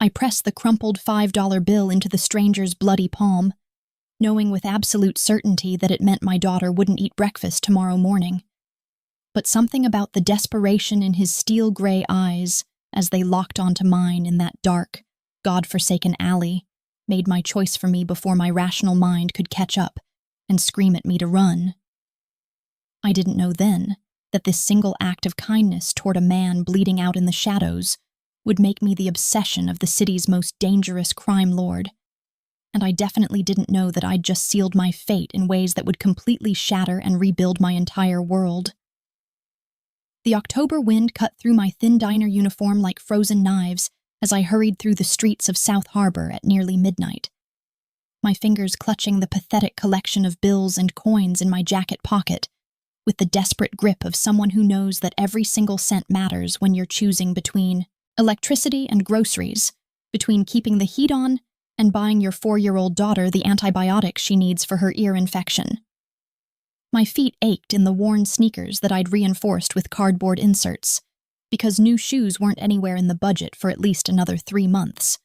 I pressed the crumpled $5 bill into the stranger's bloody palm, knowing with absolute certainty that it meant my daughter wouldn't eat breakfast tomorrow morning. But something about the desperation in his steel-gray eyes as they locked onto mine in that dark, God-forsaken alley made my choice for me before my rational mind could catch up and scream at me to run. I didn't know then that this single act of kindness toward a man bleeding out in the shadows would make me the obsession of the city's most dangerous crime lord, and I definitely didn't know that I'd just sealed my fate in ways that would completely shatter and rebuild my entire world. The October wind cut through my thin diner uniform like frozen knives as I hurried through the streets of South Harbor at nearly midnight, my fingers clutching the pathetic collection of bills and coins in my jacket pocket, with the desperate grip of someone who knows that every single cent matters when you're choosing between electricity and groceries, between keeping the heat on and buying your 4-year-old daughter the antibiotics she needs for her ear infection. My feet ached in the worn sneakers that I'd reinforced with cardboard inserts, because new shoes weren't anywhere in the budget for at least another 3 months.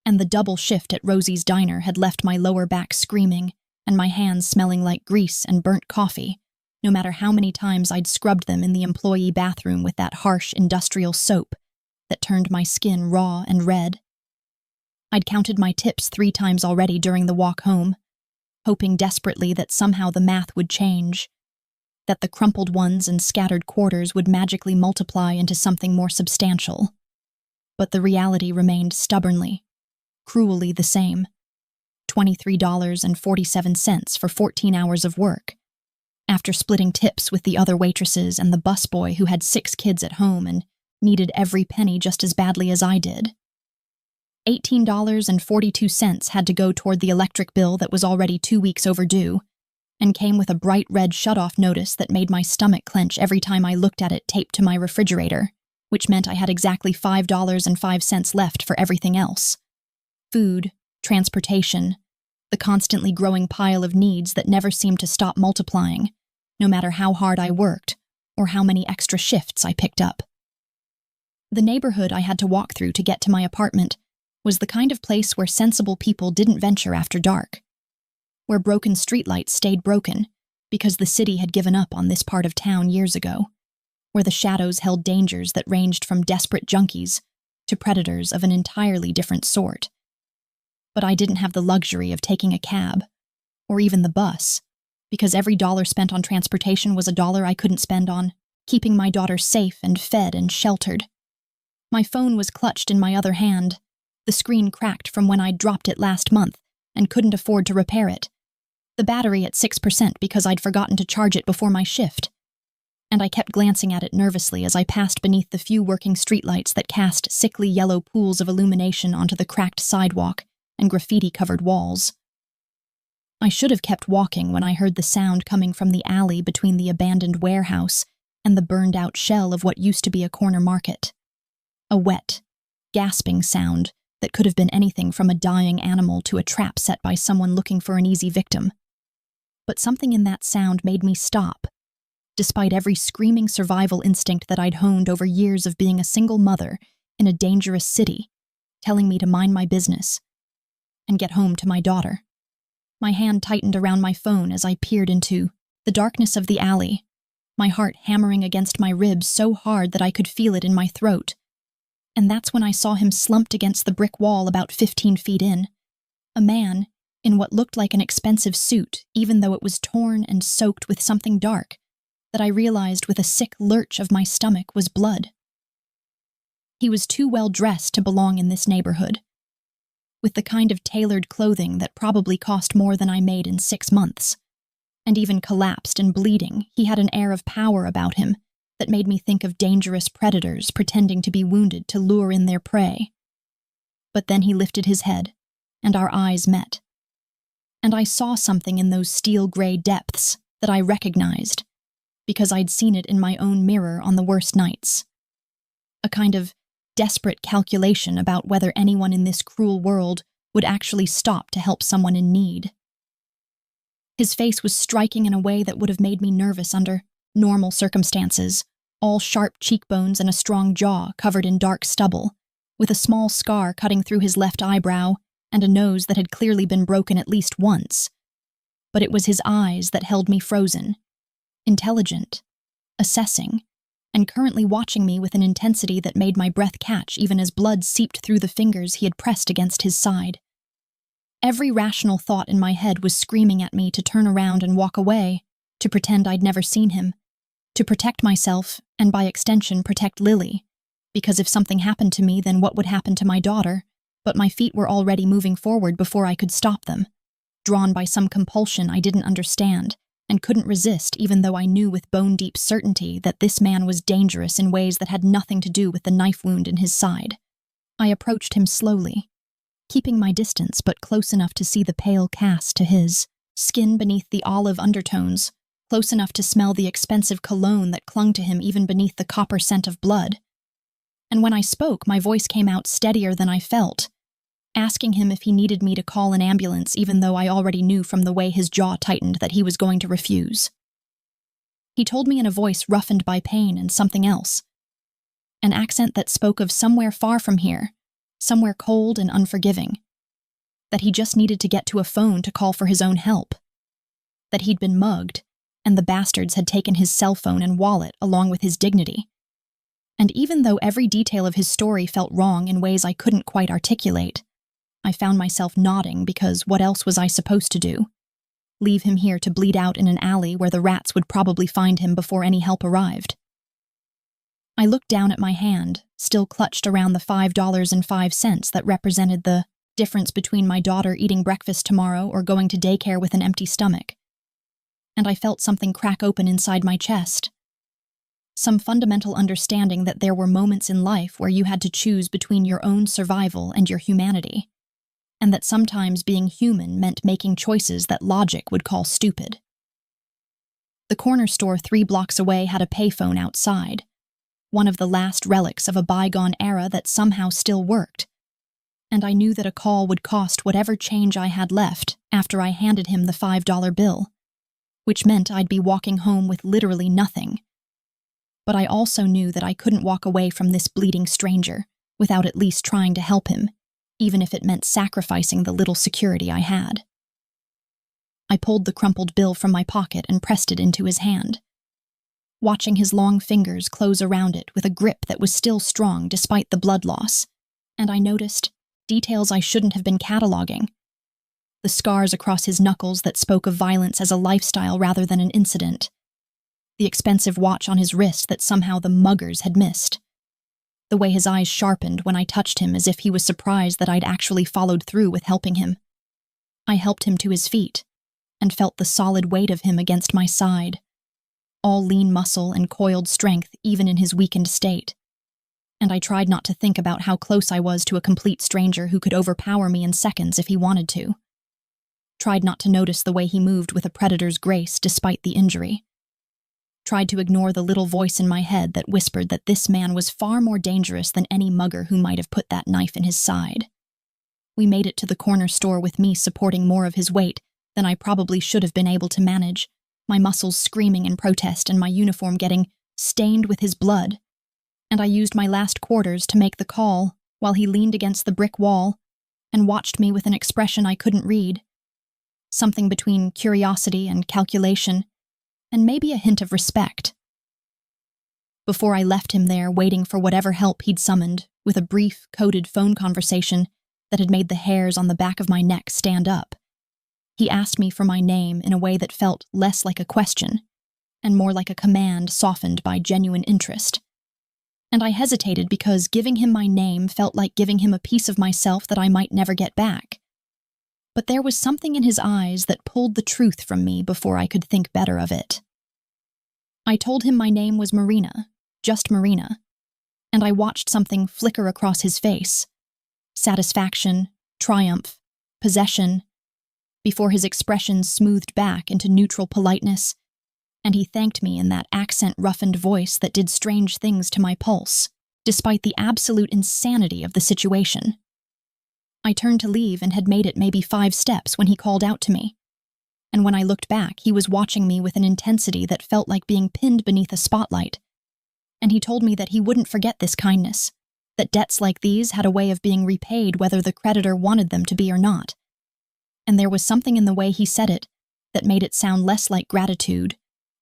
And the double shift at Rosie's Diner had left my lower back screaming and my hands smelling like grease and burnt coffee, no matter how many times I'd scrubbed them in the employee bathroom with that harsh industrial soap that turned my skin raw and red. I'd counted my tips 3 times already during the walk home, hoping desperately that somehow the math would change, that the crumpled ones and scattered quarters would magically multiply into something more substantial. But the reality remained stubbornly, cruelly the same: $23.47 for 14 hours of work, after splitting tips with the other waitresses and the busboy who had 6 kids at home and needed every penny just as badly as I did. $18.42 had to go toward the electric bill that was already 2 weeks overdue, and came with a bright red shut-off notice that made my stomach clench every time I looked at it taped to my refrigerator, which meant I had exactly $5.05 left for everything else: food, transportation, the constantly growing pile of needs that never seemed to stop multiplying, no matter how hard I worked or how many extra shifts I picked up. The neighborhood I had to walk through to get to my apartment was the kind of place where sensible people didn't venture after dark, where broken streetlights stayed broken because the city had given up on this part of town years ago, where the shadows held dangers that ranged from desperate junkies to predators of an entirely different sort. But I didn't have the luxury of taking a cab, or even the bus, because every dollar spent on transportation was a dollar I couldn't spend on keeping my daughter safe and fed and sheltered. My phone was clutched in my other hand, the screen cracked from when I'd dropped it last month and couldn't afford to repair it, the battery at 6% because I'd forgotten to charge it before my shift, and I kept glancing at it nervously as I passed beneath the few working streetlights that cast sickly yellow pools of illumination onto the cracked sidewalk and graffiti-covered walls. I should have kept walking when I heard the sound coming from the alley between the abandoned warehouse and the burned-out shell of what used to be a corner market. A wet, gasping sound that could have been anything from a dying animal to a trap set by someone looking for an easy victim. But something in that sound made me stop, despite every screaming survival instinct that I'd honed over years of being a single mother in a dangerous city, telling me to mind my business and get home to my daughter. My hand tightened around my phone as I peered into the darkness of the alley, my heart hammering against my ribs so hard that I could feel it in my throat. And that's when I saw him slumped against the brick wall about 15 feet in, a man in what looked like an expensive suit, even though it was torn and soaked with something dark that I realized with a sick lurch of my stomach was blood. He was too well dressed to belong in this neighborhood, with the kind of tailored clothing that probably cost more than I made in 6 months. And even collapsed and bleeding, he had an air of power about him that made me think of dangerous predators pretending to be wounded to lure in their prey. But then he lifted his head, and our eyes met. And I saw something in those steel-gray depths that I recognized, because I'd seen it in my own mirror on the worst nights. A kind of desperate calculation about whether anyone in this cruel world would actually stop to help someone in need. His face was striking in a way that would have made me nervous under normal circumstances, all sharp cheekbones and a strong jaw covered in dark stubble, with a small scar cutting through his left eyebrow and a nose that had clearly been broken at least once. But it was his eyes that held me frozen, intelligent, assessing, and currently watching me with an intensity that made my breath catch even as blood seeped through the fingers he had pressed against his side. Every rational thought in my head was screaming at me to turn around and walk away, to pretend I'd never seen him, to protect myself, and by extension protect Lily, because if something happened to me, then what would happen to my daughter? But my feet were already moving forward before I could stop them, drawn by some compulsion I didn't understand, and couldn't resist even though I knew with bone-deep certainty that this man was dangerous in ways that had nothing to do with the knife wound in his side. I approached him slowly, keeping my distance but close enough to see the pale cast to his, skin beneath the olive undertones, close enough to smell the expensive cologne that clung to him even beneath the copper scent of blood. And when I spoke, my voice came out steadier than I felt, asking him if he needed me to call an ambulance even though I already knew from the way his jaw tightened that he was going to refuse. He told me in a voice roughened by pain and something else, an accent that spoke of somewhere far from here, somewhere cold and unforgiving, that he just needed to get to a phone to call for his own help, that he'd been mugged, and the bastards had taken his cell phone and wallet along with his dignity. And even though every detail of his story felt wrong in ways I couldn't quite articulate, I found myself nodding because what else was I supposed to do? Leave him here to bleed out in an alley where the rats would probably find him before any help arrived. I looked down at my hand, still clutched around the $5.05 that represented the difference between my daughter eating breakfast tomorrow or going to daycare with an empty stomach. And I felt something crack open inside my chest. Some fundamental understanding that there were moments in life where you had to choose between your own survival and your humanity, and that sometimes being human meant making choices that logic would call stupid. The corner store 3 blocks away had a payphone outside, one of the last relics of a bygone era that somehow still worked, and I knew that a call would cost whatever change I had left after I handed him the $5 bill, which meant I'd be walking home with literally nothing. But I also knew that I couldn't walk away from this bleeding stranger without at least trying to help him, even if it meant sacrificing the little security I had. I pulled the crumpled bill from my pocket and pressed it into his hand, watching his long fingers close around it with a grip that was still strong despite the blood loss, and I noticed details I shouldn't have been cataloging. The scars across his knuckles that spoke of violence as a lifestyle rather than an incident. The expensive watch on his wrist that somehow the muggers had missed. The way his eyes sharpened when I touched him as if he was surprised that I'd actually followed through with helping him. I helped him to his feet and felt the solid weight of him against my side, all lean muscle and coiled strength even in his weakened state. And I tried not to think about how close I was to a complete stranger who could overpower me in seconds if he wanted to. Tried not to notice the way he moved with a predator's grace despite the injury. Tried to ignore the little voice in my head that whispered that this man was far more dangerous than any mugger who might have put that knife in his side. We made it to the corner store with me supporting more of his weight than I probably should have been able to manage, my muscles screaming in protest and my uniform getting stained with his blood. And I used my last quarters to make the call while he leaned against the brick wall and watched me with an expression I couldn't read. Something between curiosity and calculation, and maybe a hint of respect. Before I left him there waiting for whatever help he'd summoned, with a brief, coded phone conversation that had made the hairs on the back of my neck stand up, he asked me for my name in a way that felt less like a question, and more like a command softened by genuine interest. And I hesitated because giving him my name felt like giving him a piece of myself that I might never get back. But there was something in his eyes that pulled the truth from me before I could think better of it. I told him my name was Marina, just Marina, and I watched something flicker across his face. Satisfaction, triumph, possession, before his expression smoothed back into neutral politeness, and he thanked me in that accent-roughened voice that did strange things to my pulse, despite the absolute insanity of the situation. I turned to leave and had made it maybe 5 steps when he called out to me. And when I looked back, he was watching me with an intensity that felt like being pinned beneath a spotlight. And he told me that he wouldn't forget this kindness, that debts like these had a way of being repaid whether the creditor wanted them to be or not. And there was something in the way he said it that made it sound less like gratitude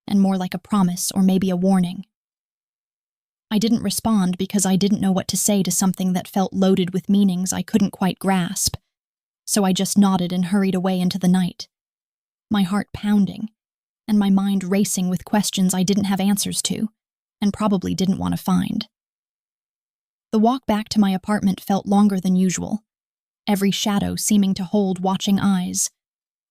and more like a promise or maybe a warning. I didn't respond because I didn't know what to say to something that felt loaded with meanings I couldn't quite grasp, so I just nodded and hurried away into the night, my heart pounding and my mind racing with questions I didn't have answers to and probably didn't want to find. The walk back to my apartment felt longer than usual, every shadow seeming to hold watching eyes,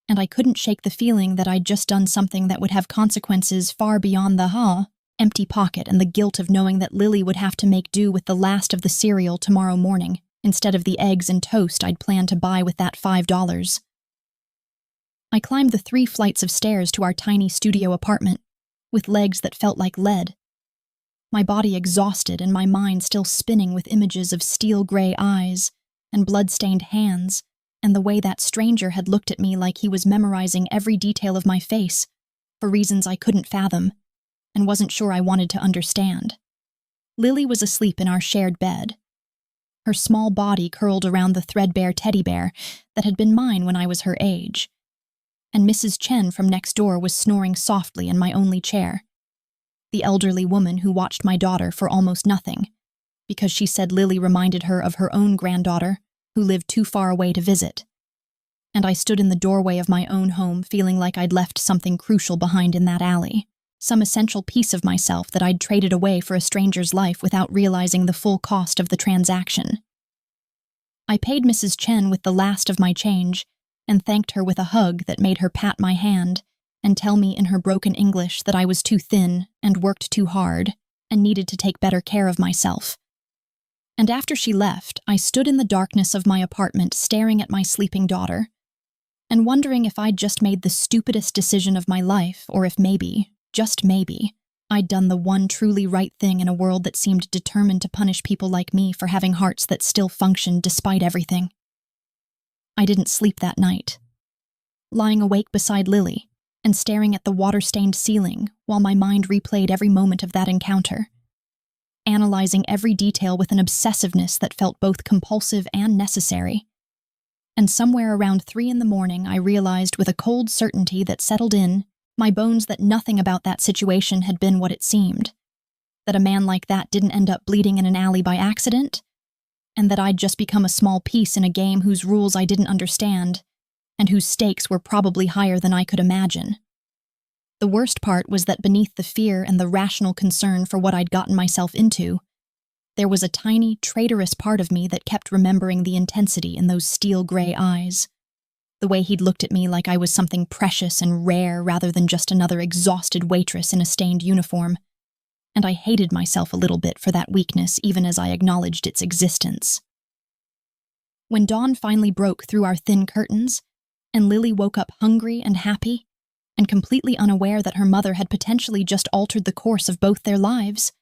and I couldn't shake the feeling that I'd just done something that would have consequences far beyond the empty pocket and the guilt of knowing that Lily would have to make do with the last of the cereal tomorrow morning instead of the eggs and toast I'd planned to buy with that $5. I climbed the 3 flights of stairs to our tiny studio apartment, with legs that felt like lead, my body exhausted and my mind still spinning with images of steel-gray eyes and blood-stained hands and the way that stranger had looked at me like he was memorizing every detail of my face for reasons I couldn't fathom and wasn't sure I wanted to understand. Lily was asleep in our shared bed, her small body curled around the threadbare teddy bear that had been mine when I was her age, and Mrs. Chen from next door was snoring softly in my only chair, the elderly woman who watched my daughter for almost nothing, because she said Lily reminded her of her own granddaughter who lived too far away to visit. And I stood in the doorway of my own home feeling like I'd left something crucial behind in that alley, some essential piece of myself that I'd traded away for a stranger's life without realizing the full cost of the transaction. I paid Mrs. Chen with the last of my change and thanked her with a hug that made her pat my hand and tell me in her broken English that I was too thin and worked too hard and needed to take better care of myself. And after she left, I stood in the darkness of my apartment staring at my sleeping daughter and wondering if I'd just made the stupidest decision of my life or if maybe, just maybe, I'd done the one truly right thing in a world that seemed determined to punish people like me for having hearts that still functioned despite everything. I didn't sleep that night, lying awake beside Lily and staring at the water-stained ceiling while my mind replayed every moment of that encounter, analyzing every detail with an obsessiveness that felt both compulsive and necessary. And somewhere around 3 a.m, I realized with a cold certainty that settled in my bones that nothing about that situation had been what it seemed, that a man like that didn't end up bleeding in an alley by accident, and that I'd just become a small piece in a game whose rules I didn't understand and whose stakes were probably higher than I could imagine. The worst part was that beneath the fear and the rational concern for what I'd gotten myself into, there was a tiny, traitorous part of me that kept remembering the intensity in those steel-gray eyes, the way he'd looked at me like I was something precious and rare rather than just another exhausted waitress in a stained uniform, and I hated myself a little bit for that weakness even as I acknowledged its existence. When dawn finally broke through our thin curtains, and Lily woke up hungry and happy, and completely unaware that her mother had potentially just altered the course of both their lives,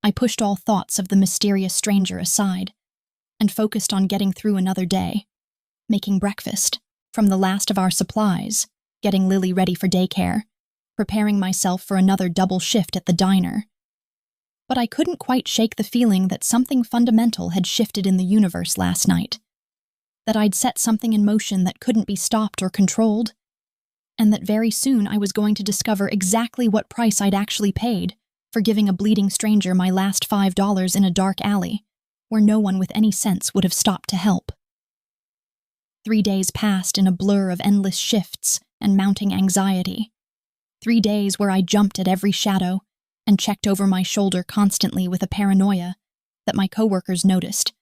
I pushed all thoughts of the mysterious stranger aside and focused on getting through another day, making breakfast from the last of our supplies, getting Lily ready for daycare, preparing myself for another double shift at the diner. But I couldn't quite shake the feeling that something fundamental had shifted in the universe last night, that I'd set something in motion that couldn't be stopped or controlled, and that very soon I was going to discover exactly what price I'd actually paid for giving a bleeding stranger my last $5 in a dark alley, where no one with any sense would have stopped to help. 3 days passed in a blur of endless shifts and mounting anxiety. 3 days where I jumped at every shadow and checked over my shoulder constantly with a paranoia that my coworkers noticed,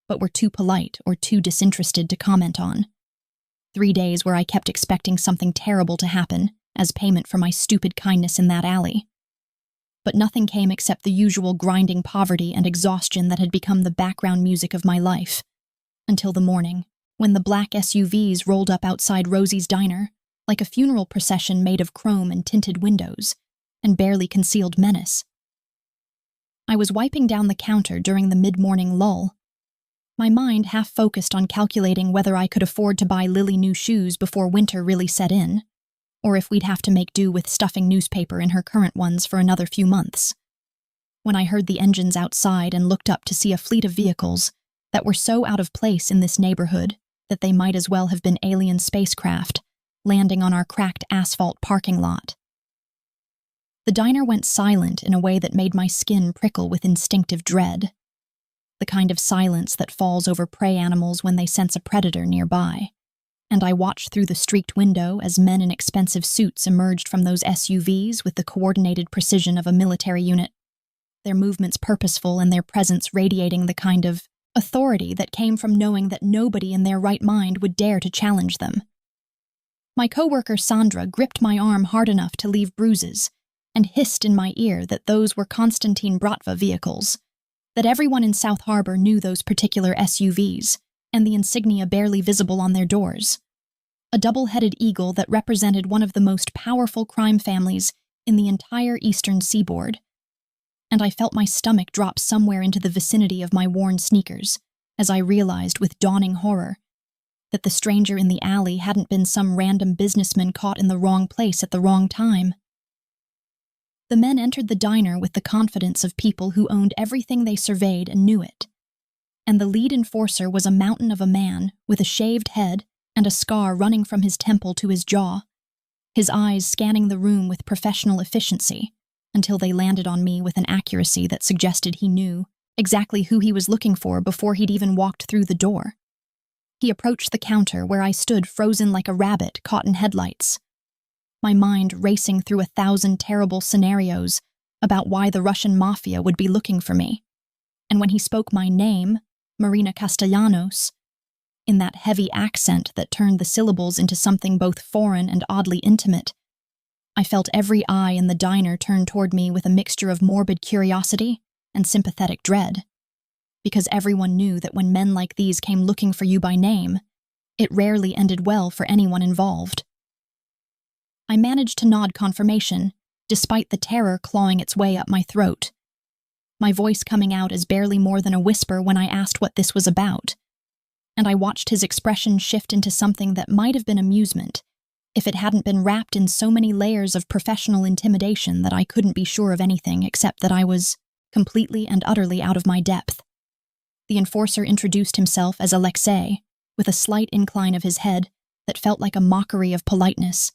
but were too polite or too disinterested to comment on. 3 days where I kept expecting something terrible to happen as payment for my stupid kindness in that alley. But nothing came except the usual grinding poverty and exhaustion that had become the background music of my life, until the morning, when the black SUVs rolled up outside Rosie's diner, like a funeral procession made of chrome and tinted windows, and barely concealed menace. I was wiping down the counter during the mid-morning lull, my mind half focused on calculating whether I could afford to buy Lily new shoes before winter really set in, or if we'd have to make do with stuffing newspaper in her current ones for another few months, when I heard the engines outside and looked up to see a fleet of vehicles that were so out of place in this neighborhood that they might as well have been alien spacecraft landing on our cracked asphalt parking lot. The diner went silent in a way that made my skin prickle with instinctive dread, the kind of silence that falls over prey animals when they sense a predator nearby. And I watched through the streaked window as men in expensive suits emerged from those SUVs with the coordinated precision of a military unit, their movements purposeful and their presence radiating the kind of authority that came from knowing that nobody in their right mind would dare to challenge them. My coworker Sandra gripped my arm hard enough to leave bruises and hissed in my ear that those were Konstantin Bratva vehicles, that everyone in South Harbor knew those particular SUVs, and the insignia barely visible on their doors. A double-headed eagle that represented one of the most powerful crime families in the entire eastern seaboard. And I felt my stomach drop somewhere into the vicinity of my worn sneakers as I realized with dawning horror that the stranger in the alley hadn't been some random businessman caught in the wrong place at the wrong time. The men entered the diner with the confidence of people who owned everything they surveyed and knew it. And the lead enforcer was a mountain of a man with a shaved head and a scar running from his temple to his jaw, his eyes scanning the room with professional efficiency until they landed on me with an accuracy that suggested he knew exactly who he was looking for before he'd even walked through the door. He approached the counter where I stood frozen like a rabbit caught in headlights, my mind racing through 1,000 terrible scenarios about why the Russian Mafia would be looking for me. And when he spoke my name, Marina Castellanos, in that heavy accent that turned the syllables into something both foreign and oddly intimate, I felt every eye in the diner turn toward me with a mixture of morbid curiosity and sympathetic dread, because everyone knew that when men like these came looking for you by name, it rarely ended well for anyone involved. I managed to nod confirmation, despite the terror clawing its way up my throat, my voice coming out as barely more than a whisper when I asked what this was about, and I watched his expression shift into something that might have been amusement if it hadn't been wrapped in so many layers of professional intimidation that I couldn't be sure of anything except that I was completely and utterly out of my depth. The enforcer introduced himself as Alexei, with a slight incline of his head that felt like a mockery of politeness,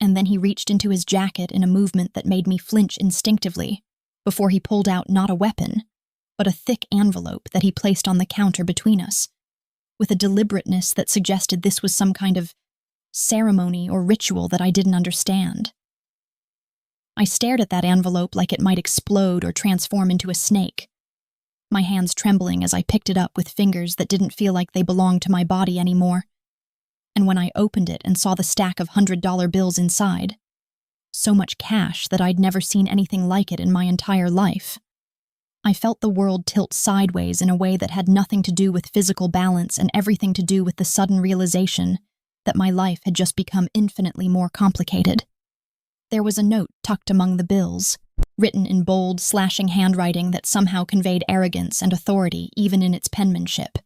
and then he reached into his jacket in a movement that made me flinch instinctively before he pulled out not a weapon, but a thick envelope that he placed on the counter between us, with a deliberateness that suggested this was some kind of ceremony or ritual that I didn't understand. I stared at that envelope like it might explode or transform into a snake, my hands trembling as I picked it up with fingers that didn't feel like they belonged to my body anymore. And when I opened it and saw the stack of $100 bills inside, so much cash that I'd never seen anything like it in my entire life, I felt the world tilt sideways in a way that had nothing to do with physical balance and everything to do with the sudden realization that my life had just become infinitely more complicated. There was a note tucked among the bills, written in bold, slashing handwriting that somehow conveyed arrogance and authority even in its penmanship,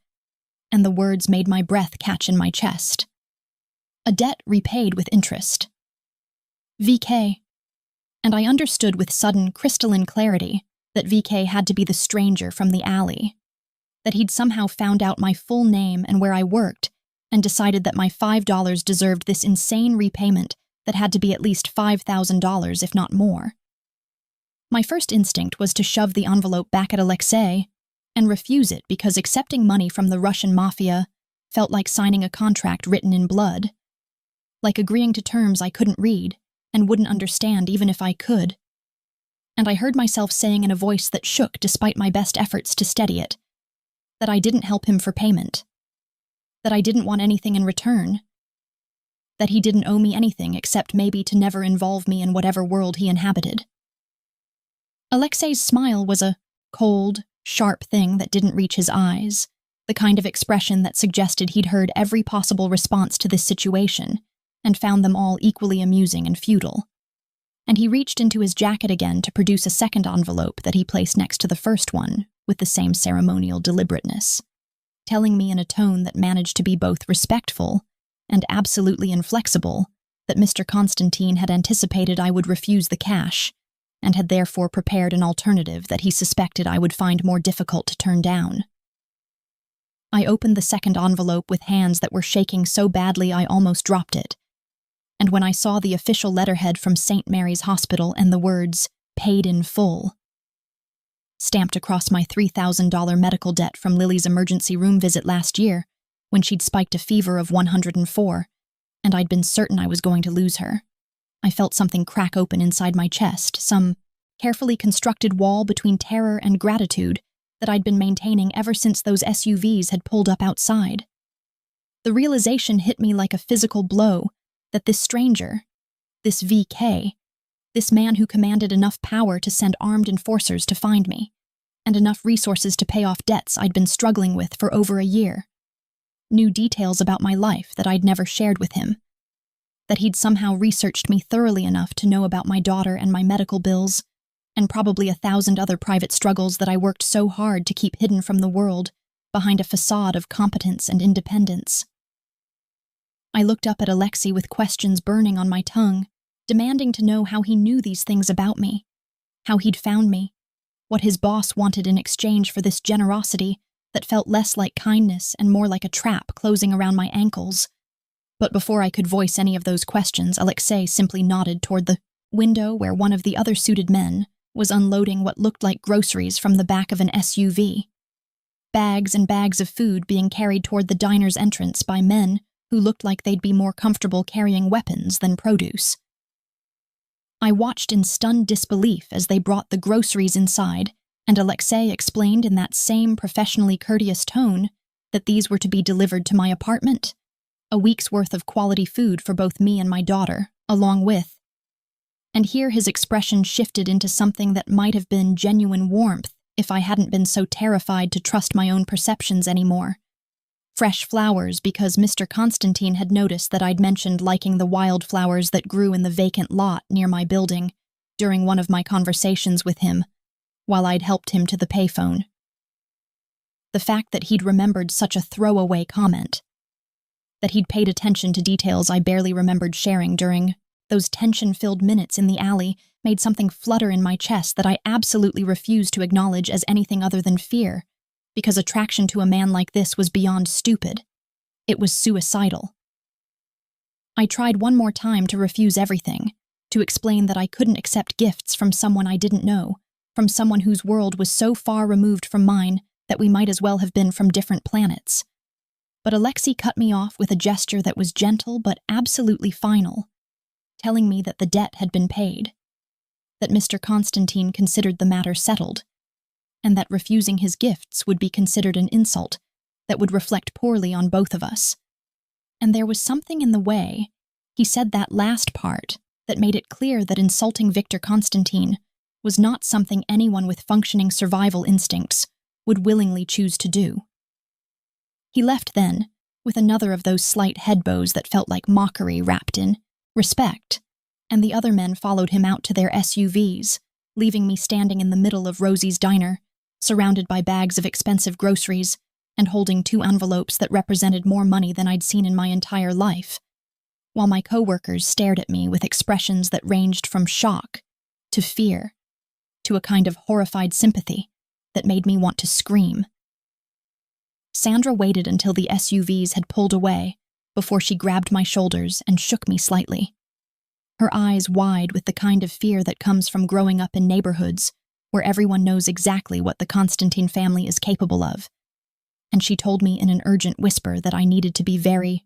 and the words made my breath catch in my chest. A debt repaid with interest. VK. And I understood with sudden, crystalline clarity that VK had to be the stranger from the alley, that he'd somehow found out my full name and where I worked and decided that my $5 deserved this insane repayment that had to be at least $5,000, if not more. My first instinct was to shove the envelope back at Alexei and refuse it because accepting money from the Russian Mafia felt like signing a contract written in blood, like agreeing to terms I couldn't read and wouldn't understand even if I could. And I heard myself saying in a voice that shook despite my best efforts to steady it, that I didn't help him for payment, that I didn't want anything in return, that he didn't owe me anything except maybe to never involve me in whatever world he inhabited. Alexei's smile was a cold, sharp thing that didn't reach his eyes, the kind of expression that suggested he'd heard every possible response to this situation and found them all equally amusing and futile. And he reached into his jacket again to produce a second envelope that he placed next to the first one with the same ceremonial deliberateness, telling me in a tone that managed to be both respectful and absolutely inflexible that Mr. Constantine had anticipated I would refuse the cash, and had therefore prepared an alternative that he suspected I would find more difficult to turn down. I opened the second envelope with hands that were shaking so badly I almost dropped it, and when I saw the official letterhead from St. Mary's Hospital and the words, "Paid in full," stamped across my $3,000 medical debt from Lily's emergency room visit last year, when she'd spiked a fever of 104, and I'd been certain I was going to lose her, I felt something crack open inside my chest, some carefully constructed wall between terror and gratitude that I'd been maintaining ever since those SUVs had pulled up outside. The realization hit me like a physical blow that this stranger, this VK, this man who commanded enough power to send armed enforcers to find me, and enough resources to pay off debts I'd been struggling with for over a year, knew details about my life that I'd never shared with him, that he'd somehow researched me thoroughly enough to know about my daughter and my medical bills, and probably 1,000 other private struggles that I worked so hard to keep hidden from the world behind a facade of competence and independence. I looked up at Alexei with questions burning on my tongue, demanding to know how he knew these things about me, how he'd found me, what his boss wanted in exchange for this generosity that felt less like kindness and more like a trap closing around my ankles. But before I could voice any of those questions, Alexei simply nodded toward the window where one of the other suited men was unloading what looked like groceries from the back of an SUV. Bags and bags of food being carried toward the diner's entrance by men who looked like they'd be more comfortable carrying weapons than produce. I watched in stunned disbelief as they brought the groceries inside, and Alexei explained in that same professionally courteous tone that these were to be delivered to my apartment, a week's worth of quality food for both me and my daughter, along with. And here his expression shifted into something that might have been genuine warmth if I hadn't been so terrified to trust my own perceptions anymore. Fresh flowers because Mr. Constantine had noticed that I'd mentioned liking the wildflowers that grew in the vacant lot near my building during one of my conversations with him, while I'd helped him to the payphone. The fact that he'd remembered such a throwaway comment, that he'd paid attention to details I barely remembered sharing during those tension-filled minutes in the alley, made something flutter in my chest that I absolutely refused to acknowledge as anything other than fear, because attraction to a man like this was beyond stupid. It was suicidal. I tried one more time to refuse everything, to explain that I couldn't accept gifts from someone I didn't know, from someone whose world was so far removed from mine that we might as well have been from different planets. But Alexei cut me off with a gesture that was gentle but absolutely final, telling me that the debt had been paid, that Mr. Constantine considered the matter settled, and that refusing his gifts would be considered an insult that would reflect poorly on both of us. And there was something in the way he said that last part that made it clear that insulting Victor Constantine was not something anyone with functioning survival instincts would willingly choose to do. He left then, with another of those slight head bows that felt like mockery wrapped in respect, and the other men followed him out to their SUVs, leaving me standing in the middle of Rosie's diner, surrounded by bags of expensive groceries, and holding 2 envelopes that represented more money than I'd seen in my entire life, while my coworkers stared at me with expressions that ranged from shock to fear to a kind of horrified sympathy that made me want to scream. Sandra waited until the SUVs had pulled away before she grabbed my shoulders and shook me slightly, her eyes wide with the kind of fear that comes from growing up in neighborhoods where everyone knows exactly what the Constantine family is capable of. And she told me in an urgent whisper that I needed to be very,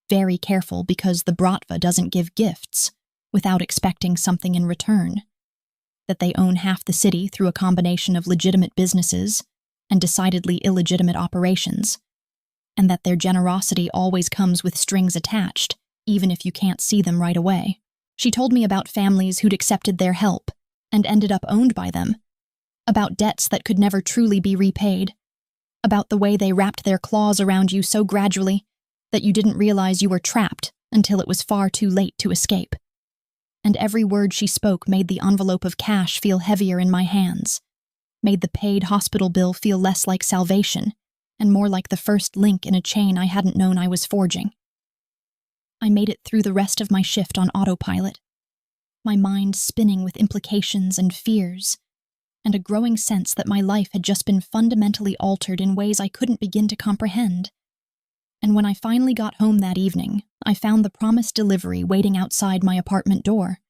very careful because the Bratva doesn't give gifts without expecting something in return, that they own half the city through a combination of legitimate businesses and decidedly illegitimate operations, and that their generosity always comes with strings attached, even if you can't see them right away. She told me about families who'd accepted their help and ended up owned by them, about debts that could never truly be repaid, about the way they wrapped their claws around you so gradually that you didn't realize you were trapped until it was far too late to escape. And every word she spoke made the envelope of cash feel heavier in my hands, made the paid hospital bill feel less like salvation and more like the first link in a chain I hadn't known I was forging. I made it through the rest of my shift on autopilot, my mind spinning with implications and fears, and a growing sense that my life had just been fundamentally altered in ways I couldn't begin to comprehend. And when I finally got home that evening, I found the promised delivery waiting outside my apartment door.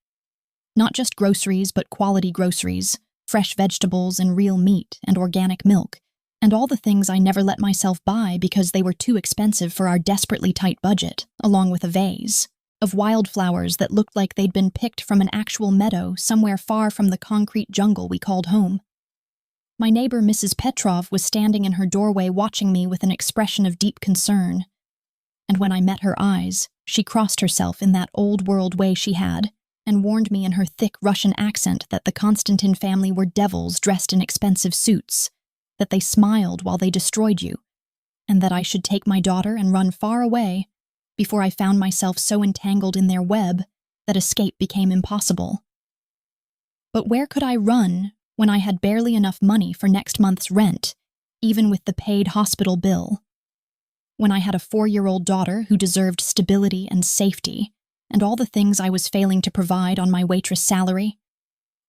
Not just groceries, but quality groceries, fresh vegetables and real meat and organic milk, and all the things I never let myself buy because they were too expensive for our desperately tight budget, along with a vase of wildflowers that looked like they'd been picked from an actual meadow somewhere far from the concrete jungle we called home. My neighbor, Mrs. Petrov, was standing in her doorway watching me with an expression of deep concern. And when I met her eyes, she crossed herself in that old-world way she had, and warned me in her thick Russian accent that the Konstantin family were devils dressed in expensive suits, that they smiled while they destroyed you, and that I should take my daughter and run far away before I found myself so entangled in their web that escape became impossible. But where could I run when I had barely enough money for next month's rent, even with the paid hospital bill? When I had a 4-year-old daughter who deserved stability and safety, and all the things I was failing to provide on my waitress salary?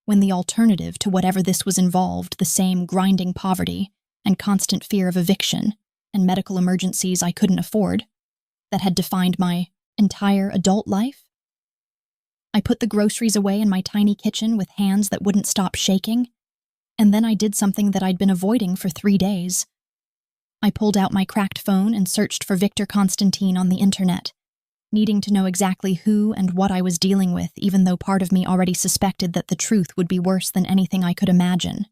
When the alternative to whatever this was involved the same grinding poverty and constant fear of eviction and medical emergencies I couldn't afford, that had defined my entire adult life? I put the groceries away in my tiny kitchen with hands that wouldn't stop shaking, and then I did something that I'd been avoiding for 3 days. I pulled out my cracked phone and searched for Victor Constantine on the internet, needing to know exactly who and what I was dealing with, even though part of me already suspected that the truth would be worse than anything I could imagine.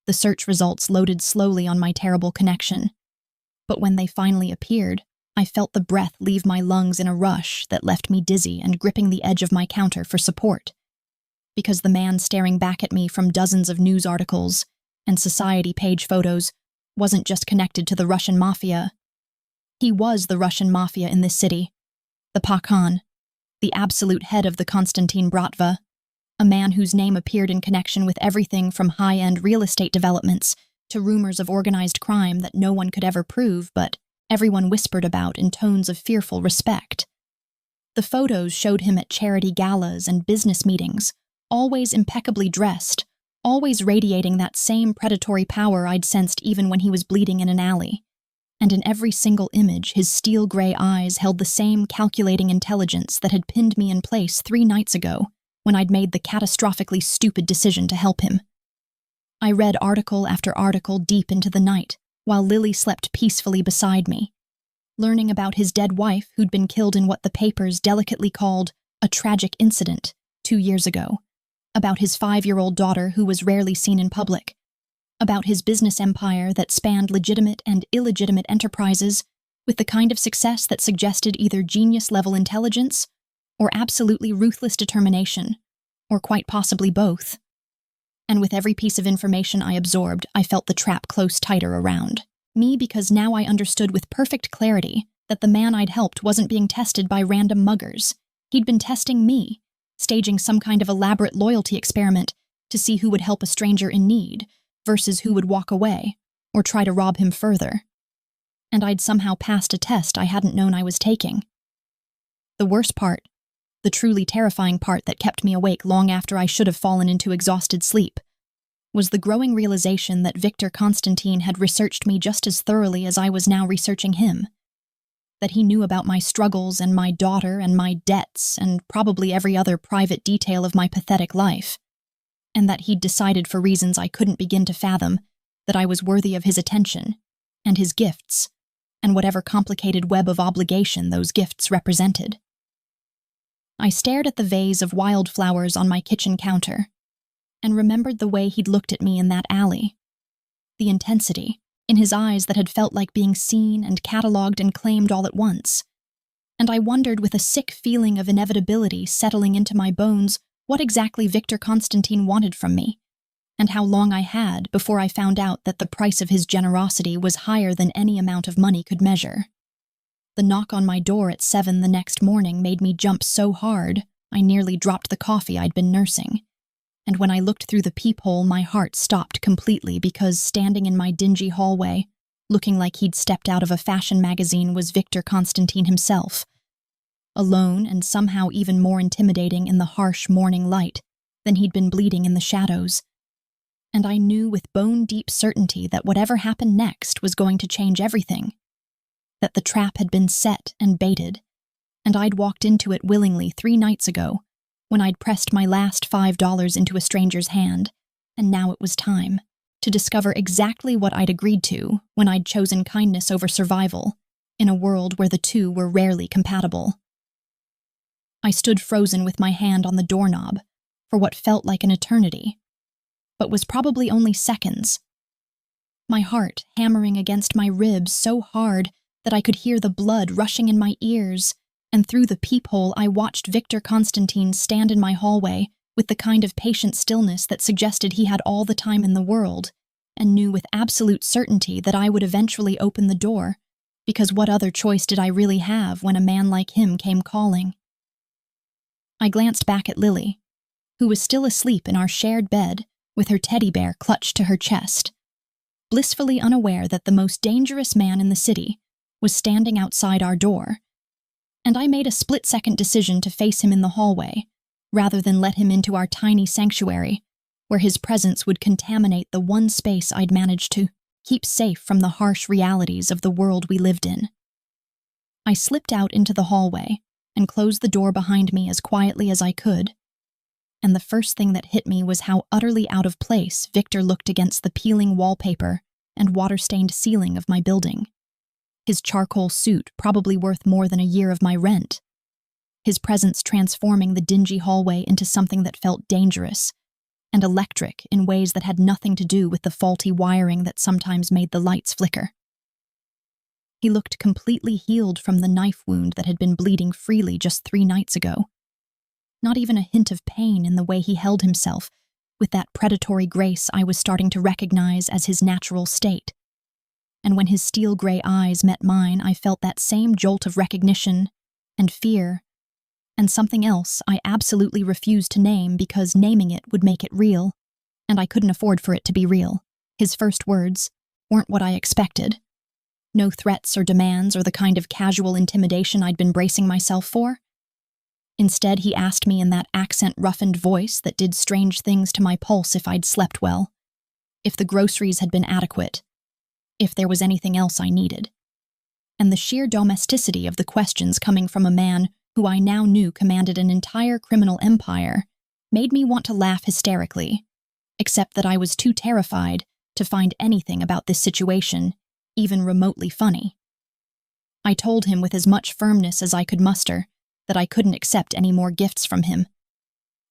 The search results loaded slowly on my terrible connection, but when they finally appeared, I felt the breath leave my lungs in a rush that left me dizzy and gripping the edge of my counter for support. Because the man staring back at me from dozens of news articles and society page photos wasn't just connected to the Russian Mafia. He was the Russian Mafia in this city, the Pakhan, the absolute head of the Konstantin Bratva, a man whose name appeared in connection with everything from high-end real estate developments to rumors of organized crime that no one could ever prove, but everyone whispered about in tones of fearful respect. The photos showed him at charity galas and business meetings, always impeccably dressed, always radiating that same predatory power I'd sensed even when he was bleeding in an alley. And in every single image, his steel-gray eyes held the same calculating intelligence that had pinned me in place 3 nights ago when I'd made the catastrophically stupid decision to help him. I read article after article deep into the night, while Lily slept peacefully beside me, learning about his dead wife who'd been killed in what the papers delicately called a tragic incident 2 years ago, about his 5-year-old daughter who was rarely seen in public, about his business empire that spanned legitimate and illegitimate enterprises with the kind of success that suggested either genius-level intelligence or absolutely ruthless determination, or quite possibly both. And with every piece of information I absorbed, I felt the trap close tighter around me because now I understood with perfect clarity that the man I'd helped wasn't being tested by random muggers. He'd been testing me, staging some kind of elaborate loyalty experiment to see who would help a stranger in need versus who would walk away or try to rob him further. And I'd somehow passed a test I hadn't known I was taking. The worst part, the truly terrifying part that kept me awake long after I should have fallen into exhausted sleep, was the growing realization that Victor Constantine had researched me just as thoroughly as I was now researching him. That he knew about my struggles and my daughter and my debts and probably every other private detail of my pathetic life. And that he'd decided for reasons I couldn't begin to fathom that I was worthy of his attention and his gifts and whatever complicated web of obligation those gifts represented. I stared at the vase of wildflowers on my kitchen counter and remembered the way he'd looked at me in that alley. The intensity in his eyes that had felt like being seen and catalogued and claimed all at once. And I wondered with a sick feeling of inevitability settling into my bones what exactly Victor Constantine wanted from me, and how long I had before I found out that the price of his generosity was higher than any amount of money could measure. The knock on my door at 7 the next morning made me jump so hard I nearly dropped the coffee I'd been nursing. And when I looked through the peephole, my heart stopped completely because standing in my dingy hallway, looking like he'd stepped out of a fashion magazine, was Victor Constantine himself. alone and somehow even more intimidating in the harsh morning light than he'd been bleeding in the shadows. And I knew with bone-deep certainty that whatever happened next was going to change everything. That the trap had been set and baited, and I'd walked into it willingly 3 nights ago, when I'd pressed my last $5 into a stranger's hand, and now it was time to discover exactly what I'd agreed to when I'd chosen kindness over survival, in a world where the two were rarely compatible. I stood frozen with my hand on the doorknob for what felt like an eternity, but was probably only seconds. My heart hammering against my ribs so hard that I could hear the blood rushing in my ears, and through the peephole I watched Victor Constantine stand in my hallway with the kind of patient stillness that suggested he had all the time in the world, and knew with absolute certainty that I would eventually open the door, because what other choice did I really have when a man like him came calling? I glanced back at Lily, who was still asleep in our shared bed with her teddy bear clutched to her chest, blissfully unaware that the most dangerous man in the city was standing outside our door, and I made a split-second decision to face him in the hallway, rather than let him into our tiny sanctuary, where his presence would contaminate the one space I'd managed to keep safe from the harsh realities of the world we lived in. I slipped out into the hallway and closed the door behind me as quietly as I could, and the first thing that hit me was how utterly out of place Victor looked against the peeling wallpaper and water-stained ceiling of my building. His charcoal suit probably worth more than a year of my rent. His presence transforming the dingy hallway into something that felt dangerous and electric in ways that had nothing to do with the faulty wiring that sometimes made the lights flicker. He looked completely healed from the knife wound that had been bleeding freely just 3 nights ago. Not even a hint of pain in the way he held himself, with that predatory grace I was starting to recognize as his natural state. And when his steel-gray eyes met mine, I felt that same jolt of recognition and fear, and something else I absolutely refused to name because naming it would make it real, and I couldn't afford for it to be real. His first words weren't what I expected. No threats or demands or the kind of casual intimidation I'd been bracing myself for. Instead, he asked me in that accent-roughened voice that did strange things to my pulse if I'd slept well, if the groceries had been adequate, if there was anything else I needed. And the sheer domesticity of the questions coming from a man who I now knew commanded an entire criminal empire made me want to laugh hysterically, except that I was too terrified to find anything about this situation even remotely funny. I told him with as much firmness as I could muster that I couldn't accept any more gifts from him,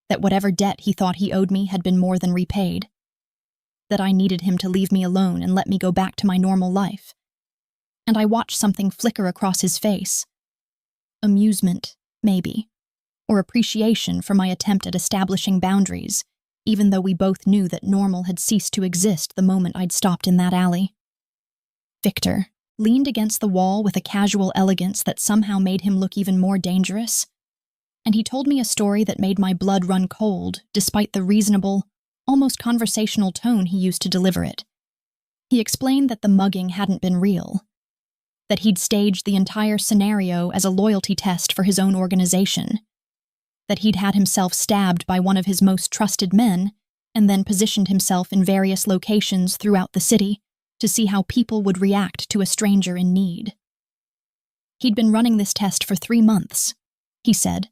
that whatever debt he thought he owed me had been more than repaid, that I needed him to leave me alone and let me go back to my normal life. And I watched something flicker across his face. Amusement, maybe, or appreciation for my attempt at establishing boundaries, even though we both knew that normal had ceased to exist the moment I'd stopped in that alley. Victor leaned against the wall with a casual elegance that somehow made him look even more dangerous, and he told me a story that made my blood run cold despite the reasonable, almost conversational tone he used to deliver it. He explained that the mugging hadn't been real, that he'd staged the entire scenario as a loyalty test for his own organization, that he'd had himself stabbed by one of his most trusted men and then positioned himself in various locations throughout the city to see how people would react to a stranger in need. He'd been running this test for 3 months, he said,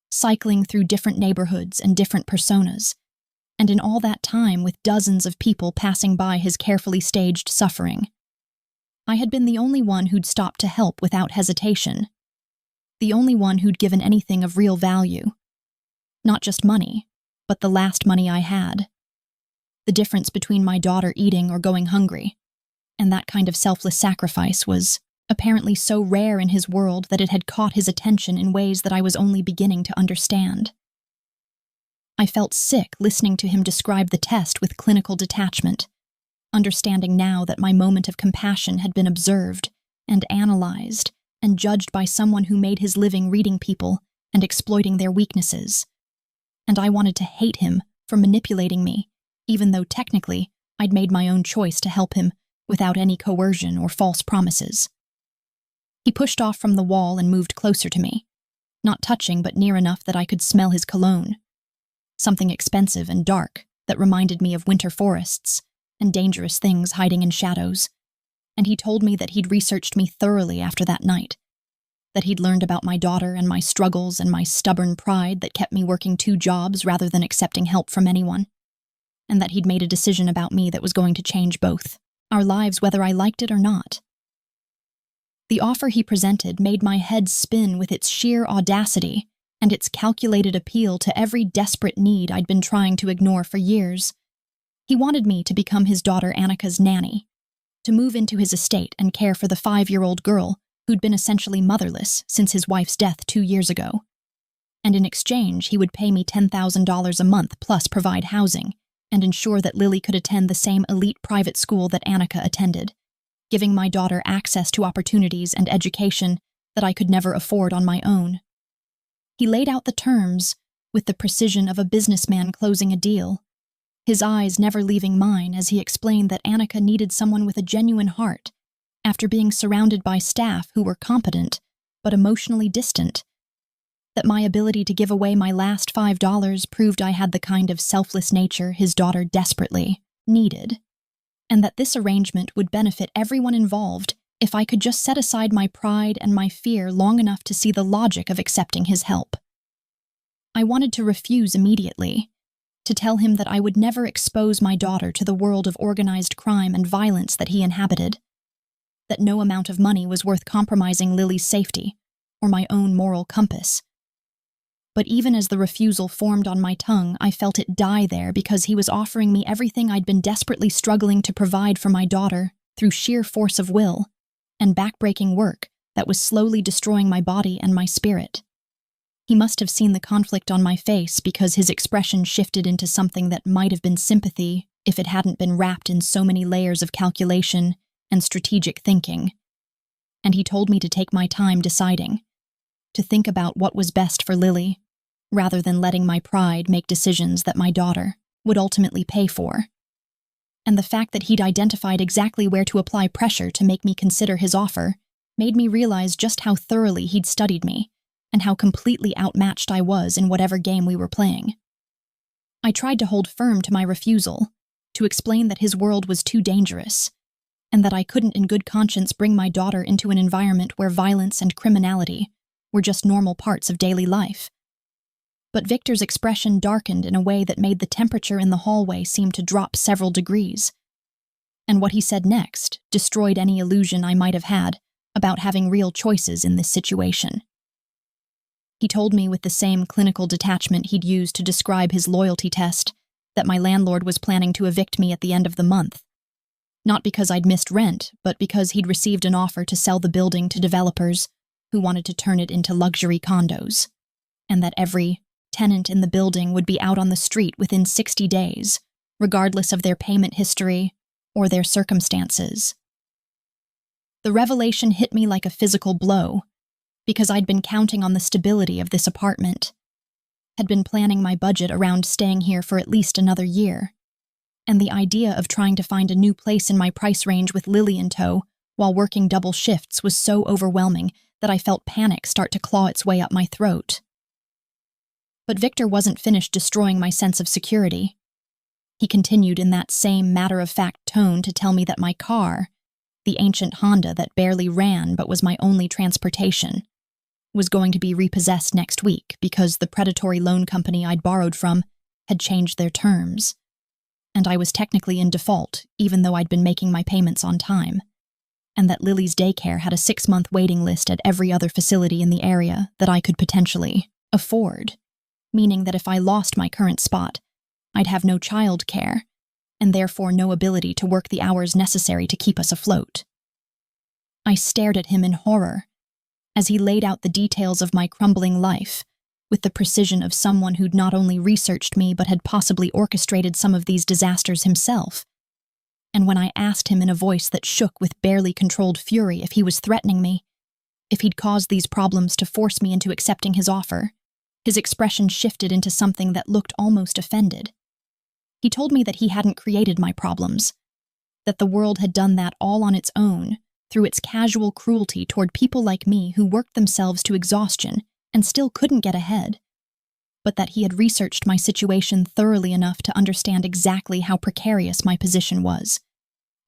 cycling through different neighborhoods and different personas, and in all that time with dozens of people passing by his carefully staged suffering. I had been the only one who'd stopped to help without hesitation, the only one who'd given anything of real value. Not just money, but the last money I had. The difference between my daughter eating or going hungry, and that kind of selfless sacrifice was apparently so rare in his world that it had caught his attention in ways that I was only beginning to understand. I felt sick listening to him describe the test with clinical detachment, understanding now that my moment of compassion had been observed and analyzed and judged by someone who made his living reading people and exploiting their weaknesses. And I wanted to hate him for manipulating me, even though technically I'd made my own choice to help him without any coercion or false promises. He pushed off from the wall and moved closer to me, not touching but near enough that I could smell his cologne. Something expensive and dark that reminded me of winter forests and dangerous things hiding in shadows. And he told me that he'd researched me thoroughly after that night, that he'd learned about my daughter and my struggles and my stubborn pride that kept me working 2 jobs rather than accepting help from anyone, and that he'd made a decision about me that was going to change both our lives whether I liked it or not. The offer he presented made my head spin with its sheer audacity and its calculated appeal to every desperate need I'd been trying to ignore for years. He wanted me to become his daughter Annika's nanny, to move into his estate and care for the 5-year-old girl who'd been essentially motherless since his wife's death 2 years ago. And in exchange, he would pay me $10,000 a month plus provide housing and ensure that Lily could attend the same elite private school that Annika attended, giving my daughter access to opportunities and education that I could never afford on my own. He laid out the terms with the precision of a businessman closing a deal, his eyes never leaving mine as he explained that Annika needed someone with a genuine heart after being surrounded by staff who were competent but emotionally distant, that my ability to give away my last $5 proved I had the kind of selfless nature his daughter desperately needed, and that this arrangement would benefit everyone involved if I could just set aside my pride and my fear long enough to see the logic of accepting his help. I wanted to refuse immediately, to tell him that I would never expose my daughter to the world of organized crime and violence that he inhabited, that no amount of money was worth compromising Lily's safety or my own moral compass. But even as the refusal formed on my tongue, I felt it die there because he was offering me everything I'd been desperately struggling to provide for my daughter through sheer force of will and backbreaking work that was slowly destroying my body and my spirit. He must have seen the conflict on my face because his expression shifted into something that might have been sympathy if it hadn't been wrapped in so many layers of calculation and strategic thinking. And he told me to take my time deciding, to think about what was best for Lily, rather than letting my pride make decisions that my daughter would ultimately pay for. And the fact that he'd identified exactly where to apply pressure to make me consider his offer made me realize just how thoroughly he'd studied me and how completely outmatched I was in whatever game we were playing. I tried to hold firm to my refusal, to explain that his world was too dangerous, and that I couldn't in good conscience bring my daughter into an environment where violence and criminality were just normal parts of daily life. But Victor's expression darkened in a way that made the temperature in the hallway seem to drop several degrees. And what he said next destroyed any illusion I might have had about having real choices in this situation. He told me with the same clinical detachment he'd used to describe his loyalty test that my landlord was planning to evict me at the end of the month. Not because I'd missed rent, but because he'd received an offer to sell the building to developers who wanted to turn it into luxury condos, and that every tenant in the building would be out on the street within 60 days, regardless of their payment history or their circumstances. The revelation hit me like a physical blow, because I'd been counting on the stability of this apartment, had been planning my budget around staying here for at least another year, and the idea of trying to find a new place in my price range with Lily in tow while working double shifts was so overwhelming that I felt panic start to claw its way up my throat. But Victor wasn't finished destroying my sense of security. He continued in that same matter-of-fact tone to tell me that my car, the ancient Honda that barely ran but was my only transportation, was going to be repossessed next week because the predatory loan company I'd borrowed from had changed their terms, and I was technically in default even though I'd been making my payments on time, and that Lily's daycare had a 6-month waiting list at every other facility in the area that I could potentially afford, meaning that if I lost my current spot, I'd have no child care, and therefore no ability to work the hours necessary to keep us afloat. I stared at him in horror as he laid out the details of my crumbling life with the precision of someone who'd not only researched me but had possibly orchestrated some of these disasters himself. And when I asked him in a voice that shook with barely controlled fury if he was threatening me, if he'd caused these problems to force me into accepting his offer, his expression shifted into something that looked almost offended. He told me that he hadn't created my problems, that the world had done that all on its own, through its casual cruelty toward people like me who worked themselves to exhaustion and still couldn't get ahead, but that he had researched my situation thoroughly enough to understand exactly how precarious my position was,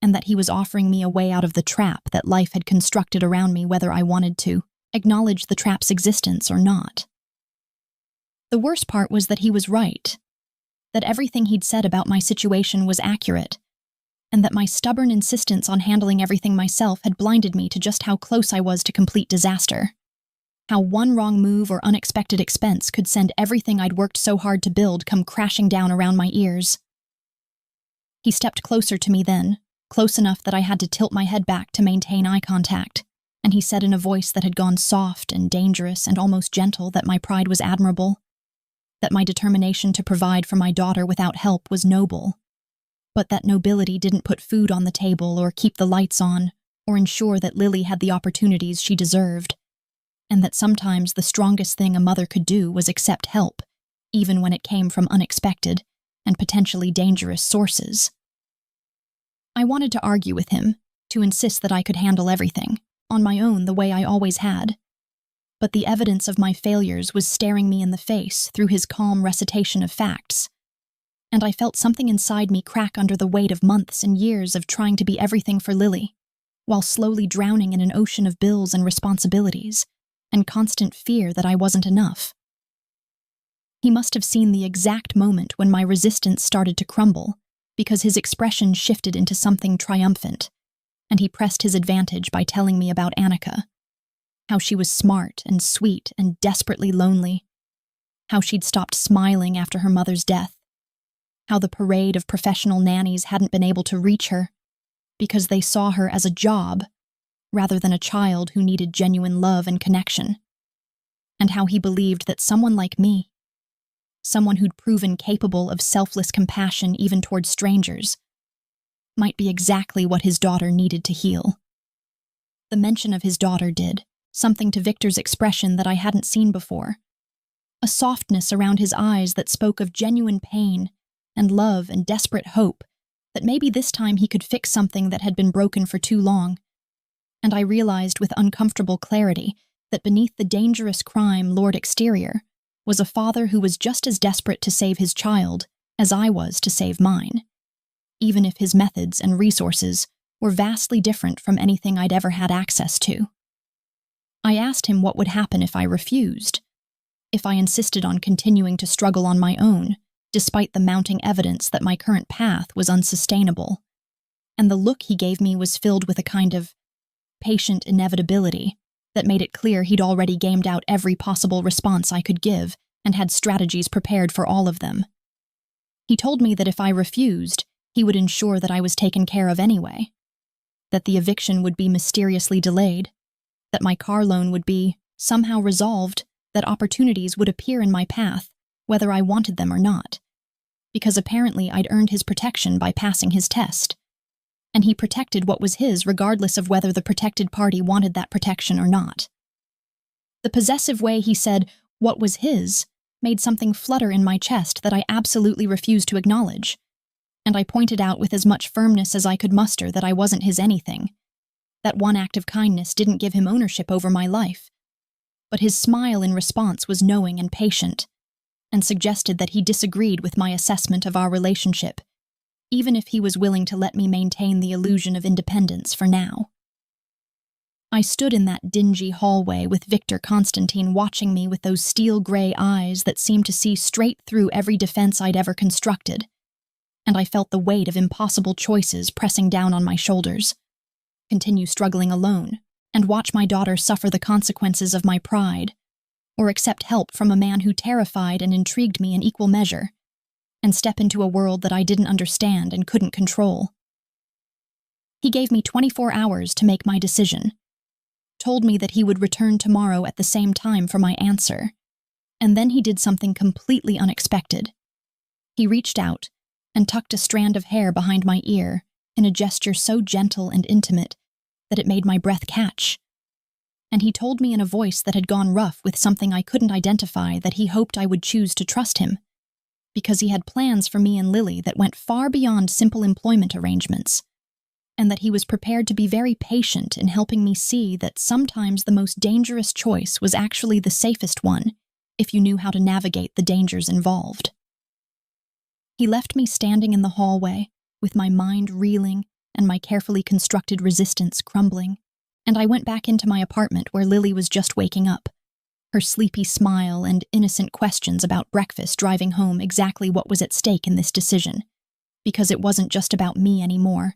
and that he was offering me a way out of the trap that life had constructed around me whether I wanted to acknowledge the trap's existence or not. The worst part was that he was right, that everything he'd said about my situation was accurate, and that my stubborn insistence on handling everything myself had blinded me to just how close I was to complete disaster. How one wrong move or unexpected expense could send everything I'd worked so hard to build come crashing down around my ears. He stepped closer to me then, close enough that I had to tilt my head back to maintain eye contact, and he said in a voice that had gone soft and dangerous and almost gentle that my pride was admirable, that my determination to provide for my daughter without help was noble, but that nobility didn't put food on the table or keep the lights on or ensure that Lily had the opportunities she deserved, and that sometimes the strongest thing a mother could do was accept help, even when it came from unexpected and potentially dangerous sources. I wanted to argue with him, to insist that I could handle everything, on my own the way I always had, but the evidence of my failures was staring me in the face through his calm recitation of facts, and I felt something inside me crack under the weight of months and years of trying to be everything for Lily, while slowly drowning in an ocean of bills and responsibilities, and constant fear that I wasn't enough. He must have seen the exact moment when my resistance started to crumble, because his expression shifted into something triumphant, and he pressed his advantage by telling me about Annika, how she was smart and sweet and desperately lonely, how she'd stopped smiling after her mother's death, how the parade of professional nannies hadn't been able to reach her because they saw her as a job rather than a child who needed genuine love and connection, and how he believed that someone like me, someone who'd proven capable of selfless compassion even toward strangers, might be exactly what his daughter needed to heal. The mention of his daughter did something to Victor's expression that I hadn't seen before, a softness around his eyes that spoke of genuine pain and love and desperate hope that maybe this time he could fix something that had been broken for too long. And I realized with uncomfortable clarity that beneath the dangerous crime Lord Exterior was a father who was just as desperate to save his child as I was to save mine, even if his methods and resources were vastly different from anything I'd ever had access to. I asked him what would happen if I refused, if I insisted on continuing to struggle on my own, despite the mounting evidence that my current path was unsustainable, and the look he gave me was filled with a kind of patient inevitability that made it clear he'd already gamed out every possible response I could give and had strategies prepared for all of them. He told me that if I refused, he would ensure that I was taken care of anyway, that the eviction would be mysteriously delayed, that my car loan would be somehow resolved, that opportunities would appear in my path, whether I wanted them or not, because apparently I'd earned his protection by passing his test, and he protected what was his regardless of whether the protected party wanted that protection or not. The possessive way he said what was his made something flutter in my chest that I absolutely refused to acknowledge, and I pointed out with as much firmness as I could muster that I wasn't his anything, that one act of kindness didn't give him ownership over my life, but his smile in response was knowing and patient, and suggested that he disagreed with my assessment of our relationship, even if he was willing to let me maintain the illusion of independence for now. I stood in that dingy hallway with Victor Constantine watching me with those steel-gray eyes that seemed to see straight through every defense I'd ever constructed, and I felt the weight of impossible choices pressing down on my shoulders. Continue struggling alone, and watch my daughter suffer the consequences of my pride, or accept help from a man who terrified and intrigued me in equal measure, and step into a world that I didn't understand and couldn't control. He gave me 24 hours to make my decision, told me that he would return tomorrow at the same time for my answer, and then he did something completely unexpected. He reached out and tucked a strand of hair behind my ear in a gesture so gentle and intimate that it made my breath catch. And he told me in a voice that had gone rough with something I couldn't identify that he hoped I would choose to trust him, because he had plans for me and Lily that went far beyond simple employment arrangements, and that he was prepared to be very patient in helping me see that sometimes the most dangerous choice was actually the safest one if you knew how to navigate the dangers involved. He left me standing in the hallway, with my mind reeling and my carefully constructed resistance crumbling, and I went back into my apartment where Lily was just waking up, her sleepy smile and innocent questions about breakfast driving home exactly what was at stake in this decision, because it wasn't just about me anymore.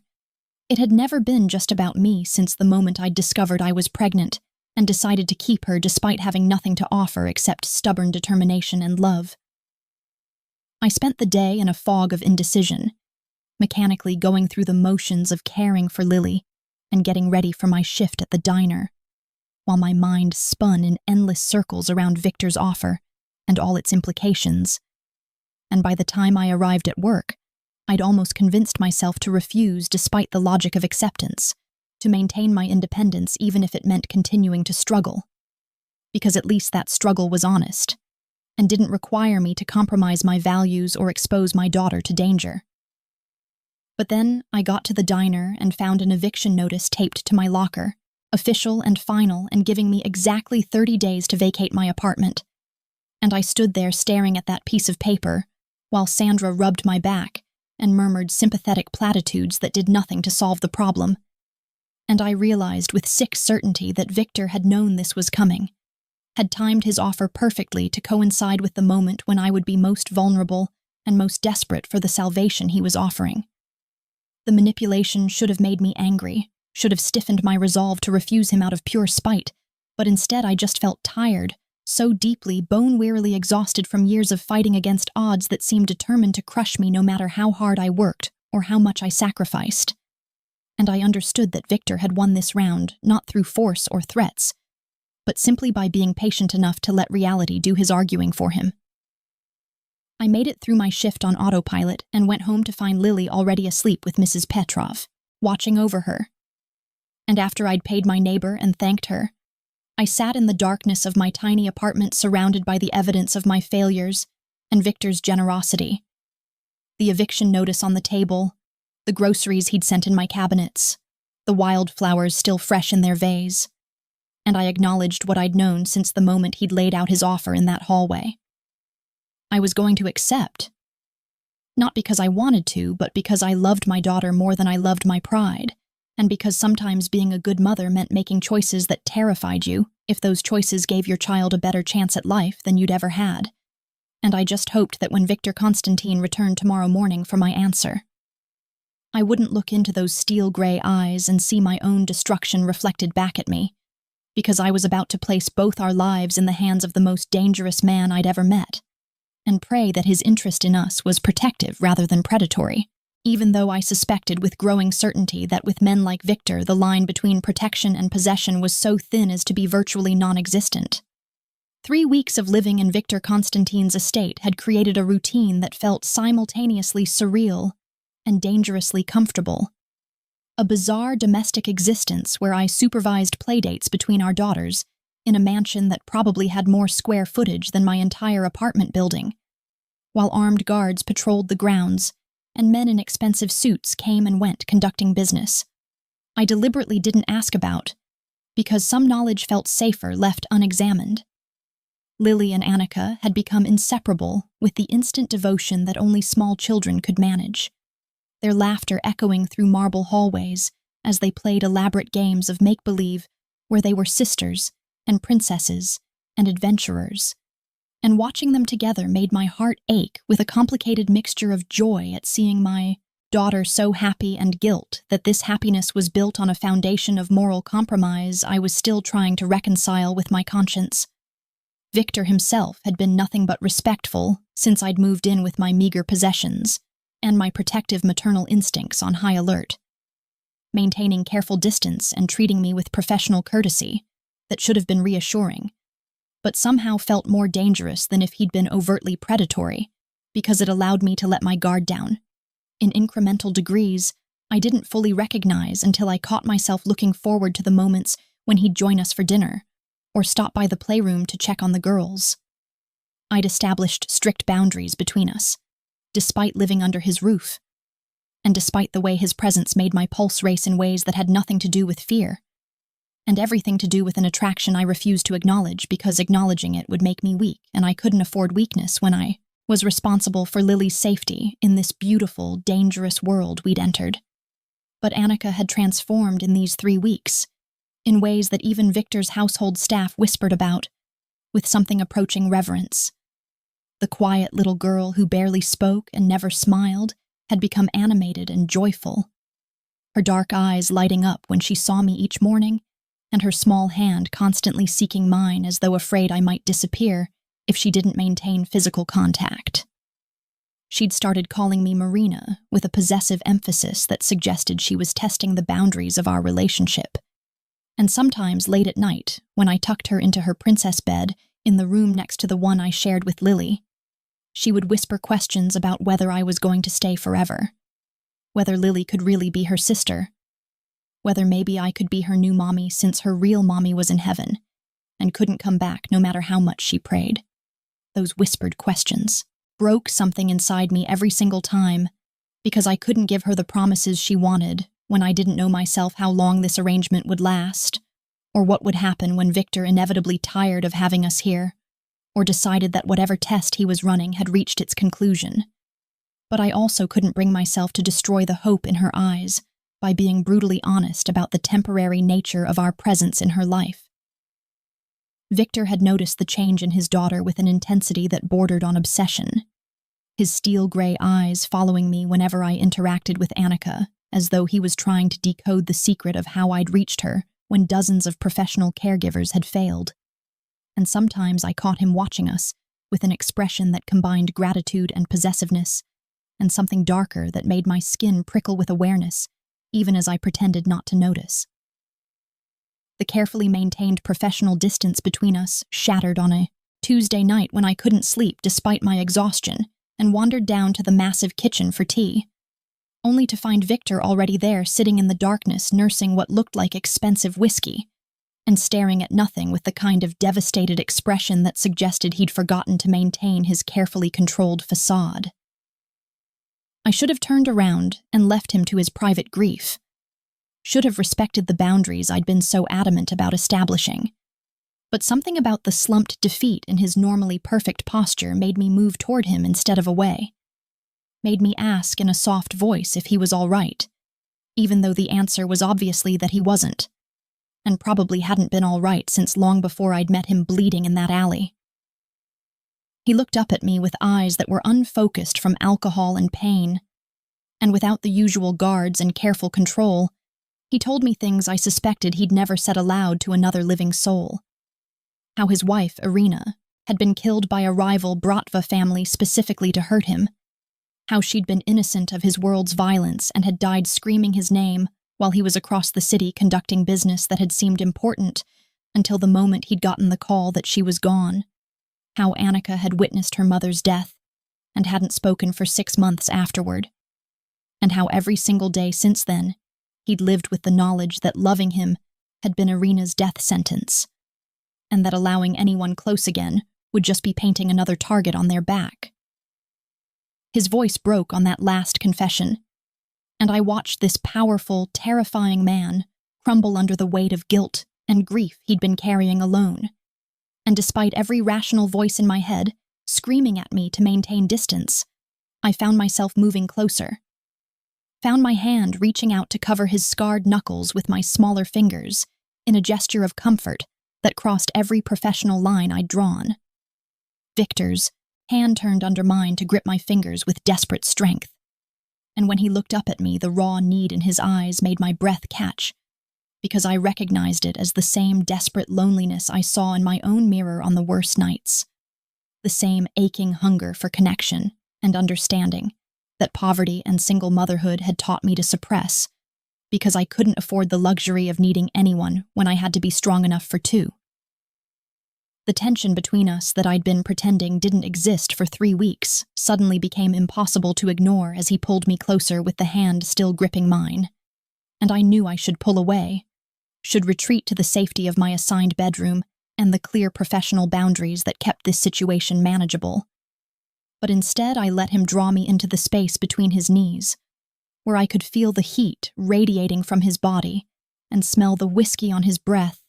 It had never been just about me since the moment I'd discovered I was pregnant and decided to keep her despite having nothing to offer except stubborn determination and love. I spent the day in a fog of indecision, mechanically going through the motions of caring for Lily and getting ready for my shift at the diner, while my mind spun in endless circles around Victor's offer and all its implications. And by the time I arrived at work, I'd almost convinced myself to refuse despite the logic of acceptance, to maintain my independence even if it meant continuing to struggle. Because at least that struggle was honest, and didn't require me to compromise my values or expose my daughter to danger. But then I got to the diner and found an eviction notice taped to my locker, official and final and giving me exactly 30 days to vacate my apartment. And I stood there staring at that piece of paper, while Sandra rubbed my back and murmured sympathetic platitudes that did nothing to solve the problem. And I realized with sick certainty that Victor had known this was coming, had timed his offer perfectly to coincide with the moment when I would be most vulnerable and most desperate for the salvation he was offering. The manipulation should have made me angry, should have stiffened my resolve to refuse him out of pure spite, but instead I just felt tired, so deeply, bone-wearily exhausted from years of fighting against odds that seemed determined to crush me no matter how hard I worked or how much I sacrificed. And I understood that Victor had won this round not through force or threats, but simply by being patient enough to let reality do his arguing for him. I made it through my shift on autopilot and went home to find Lily already asleep with Mrs. Petrov, watching over her. And after I'd paid my neighbor and thanked her, I sat in the darkness of my tiny apartment surrounded by the evidence of my failures and Victor's generosity. The eviction notice on the table, the groceries he'd sent in my cabinets, the wildflowers still fresh in their vase, and I acknowledged what I'd known since the moment he'd laid out his offer in that hallway. I was going to accept. Not because I wanted to, but because I loved my daughter more than I loved my pride, and because sometimes being a good mother meant making choices that terrified you if those choices gave your child a better chance at life than you'd ever had. And I just hoped that when Victor Constantine returned tomorrow morning for my answer, I wouldn't look into those steel-gray eyes and see my own destruction reflected back at me, because I was about to place both our lives in the hands of the most dangerous man I'd ever met, and pray that his interest in us was protective rather than predatory, even though I suspected with growing certainty that with men like Victor the line between protection and possession was so thin as to be virtually non-existent. 3 weeks of living in Victor Constantine's estate had created a routine that felt simultaneously surreal and dangerously comfortable. A bizarre domestic existence where I supervised playdates between our daughters in a mansion that probably had more square footage than my entire apartment building, while armed guards patrolled the grounds and men in expensive suits came and went conducting business. I deliberately didn't ask about, because some knowledge felt safer left unexamined. Lily and Annika had become inseparable with the instant devotion that only small children could manage, their laughter echoing through marble hallways as they played elaborate games of make-believe where they were sisters and princesses and adventurers. And watching them together made my heart ache with a complicated mixture of joy at seeing my daughter so happy and guilt that this happiness was built on a foundation of moral compromise I was still trying to reconcile with my conscience. Victor himself had been nothing but respectful since I'd moved in with my meager possessions and my protective maternal instincts on high alert, maintaining careful distance and treating me with professional courtesy that should have been reassuring, but somehow felt more dangerous than if he'd been overtly predatory, because it allowed me to let my guard down, in incremental degrees I didn't fully recognize until I caught myself looking forward to the moments when he'd join us for dinner, or stop by the playroom to check on the girls. I'd established strict boundaries between us, despite living under his roof, and despite the way his presence made my pulse race in ways that had nothing to do with fear, and everything to do with an attraction I refused to acknowledge because acknowledging it would make me weak, and I couldn't afford weakness when I was responsible for Lily's safety in this beautiful, dangerous world we'd entered. But Annika had transformed in these 3 weeks, in ways that even Victor's household staff whispered about, with something approaching reverence. The quiet little girl who barely spoke and never smiled had become animated and joyful, her dark eyes lighting up when she saw me each morning, and her small hand constantly seeking mine as though afraid I might disappear if she didn't maintain physical contact. She'd started calling me Marina with a possessive emphasis that suggested she was testing the boundaries of our relationship. And sometimes late at night, when I tucked her into her princess bed in the room next to the one I shared with Lily, she would whisper questions about whether I was going to stay forever, whether Lily could really be her sister, whether maybe I could be her new mommy since her real mommy was in heaven and couldn't come back no matter how much she prayed. Those whispered questions broke something inside me every single time because I couldn't give her the promises she wanted when I didn't know myself how long this arrangement would last, or what would happen when Victor inevitably tired of having us here, or decided that whatever test he was running had reached its conclusion. But I also couldn't bring myself to destroy the hope in her eyes by being brutally honest about the temporary nature of our presence in her life. Victor had noticed the change in his daughter with an intensity that bordered on obsession, his steel-gray eyes following me whenever I interacted with Annika, as though he was trying to decode the secret of how I'd reached her when dozens of professional caregivers had failed. And sometimes I caught him watching us with an expression that combined gratitude and possessiveness, and something darker that made my skin prickle with awareness, even as I pretended not to notice. The carefully maintained professional distance between us shattered on a Tuesday night when I couldn't sleep despite my exhaustion and wandered down to the massive kitchen for tea, only to find Victor already there sitting in the darkness nursing what looked like expensive whiskey and staring at nothing with the kind of devastated expression that suggested he'd forgotten to maintain his carefully controlled facade. I should have turned around and left him to his private grief, should have respected the boundaries I'd been so adamant about establishing. But something about the slumped defeat in his normally perfect posture made me move toward him instead of away, made me ask in a soft voice if he was all right, even though the answer was obviously that he wasn't, and probably hadn't been all right since long before I'd met him bleeding in that alley. He looked up at me with eyes that were unfocused from alcohol and pain, and without the usual guards and careful control, he told me things I suspected he'd never said aloud to another living soul. How his wife, Irina, had been killed by a rival Bratva family specifically to hurt him, how she'd been innocent of his world's violence and had died screaming his name while he was across the city conducting business that had seemed important until the moment he'd gotten the call that she was gone, how Annika had witnessed her mother's death and hadn't spoken for 6 months afterward, and how every single day since then he'd lived with the knowledge that loving him had been Irina's death sentence, and that allowing anyone close again would just be painting another target on their back. His voice broke on that last confession, and I watched this powerful, terrifying man crumble under the weight of guilt and grief he'd been carrying alone. And despite every rational voice in my head screaming at me to maintain distance, I found myself moving closer. Found my hand reaching out to cover his scarred knuckles with my smaller fingers in a gesture of comfort that crossed every professional line I'd drawn. Victor's hand turned under mine to grip my fingers with desperate strength, and when he looked up at me, the raw need in his eyes made my breath catch, because I recognized it as the same desperate loneliness I saw in my own mirror on the worst nights, the same aching hunger for connection and understanding that poverty and single motherhood had taught me to suppress, because I couldn't afford the luxury of needing anyone when I had to be strong enough for 2. The tension between us that I'd been pretending didn't exist for 3 weeks suddenly became impossible to ignore as he pulled me closer with the hand still gripping mine, and I knew I should pull away, should retreat to the safety of my assigned bedroom and the clear professional boundaries that kept this situation manageable. But instead I let him draw me into the space between his knees, where I could feel the heat radiating from his body and smell the whiskey on his breath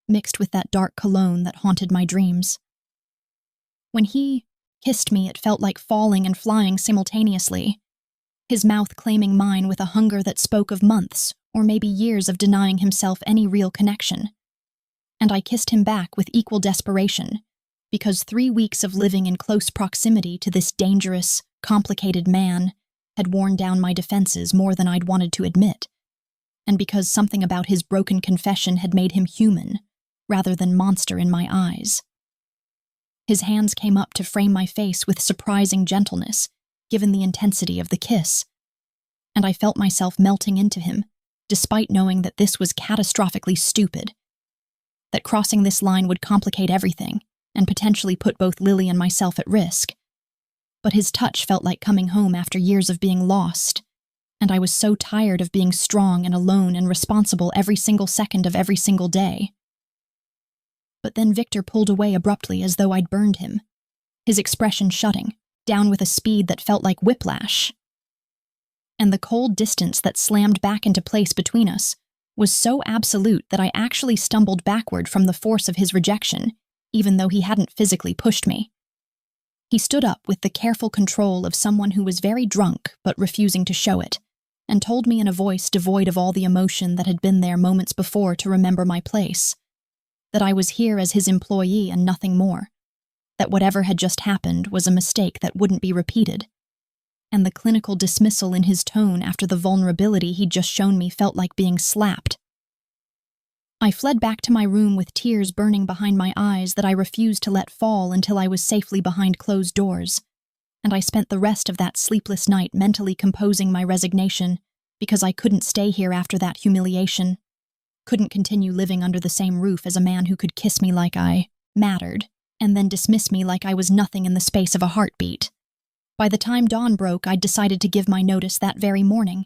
mixed with that dark cologne that haunted my dreams. When he kissed me, it felt like falling and flying simultaneously, his mouth claiming mine with a hunger that spoke of months or maybe years of denying himself any real connection. And I kissed him back with equal desperation, because 3 weeks of living in close proximity to this dangerous, complicated man had worn down my defenses more than I'd wanted to admit, and because something about his broken confession had made him human, rather than monster in my eyes. His hands came up to frame my face with surprising gentleness, given the intensity of the kiss, and I felt myself melting into him, despite knowing that this was catastrophically stupid, that crossing this line would complicate everything and potentially put both Lily and myself at risk. But his touch felt like coming home after years of being lost, and I was so tired of being strong and alone and responsible every single second of every single day. But then Victor pulled away abruptly as though I'd burned him, his expression shutting down with a speed that felt like whiplash. And the cold distance that slammed back into place between us was so absolute that I actually stumbled backward from the force of his rejection, even though he hadn't physically pushed me. He stood up with the careful control of someone who was very drunk but refusing to show it, and told me in a voice devoid of all the emotion that had been there moments before to remember my place, that I was here as his employee and nothing more, that whatever had just happened was a mistake that wouldn't be repeated. And the clinical dismissal in his tone after the vulnerability he'd just shown me felt like being slapped. I fled back to my room with tears burning behind my eyes that I refused to let fall until I was safely behind closed doors, and I spent the rest of that sleepless night mentally composing my resignation because I couldn't stay here after that humiliation, couldn't continue living under the same roof as a man who could kiss me like I mattered, and then dismiss me like I was nothing in the space of a heartbeat. By the time dawn broke, I'd decided to give my notice that very morning,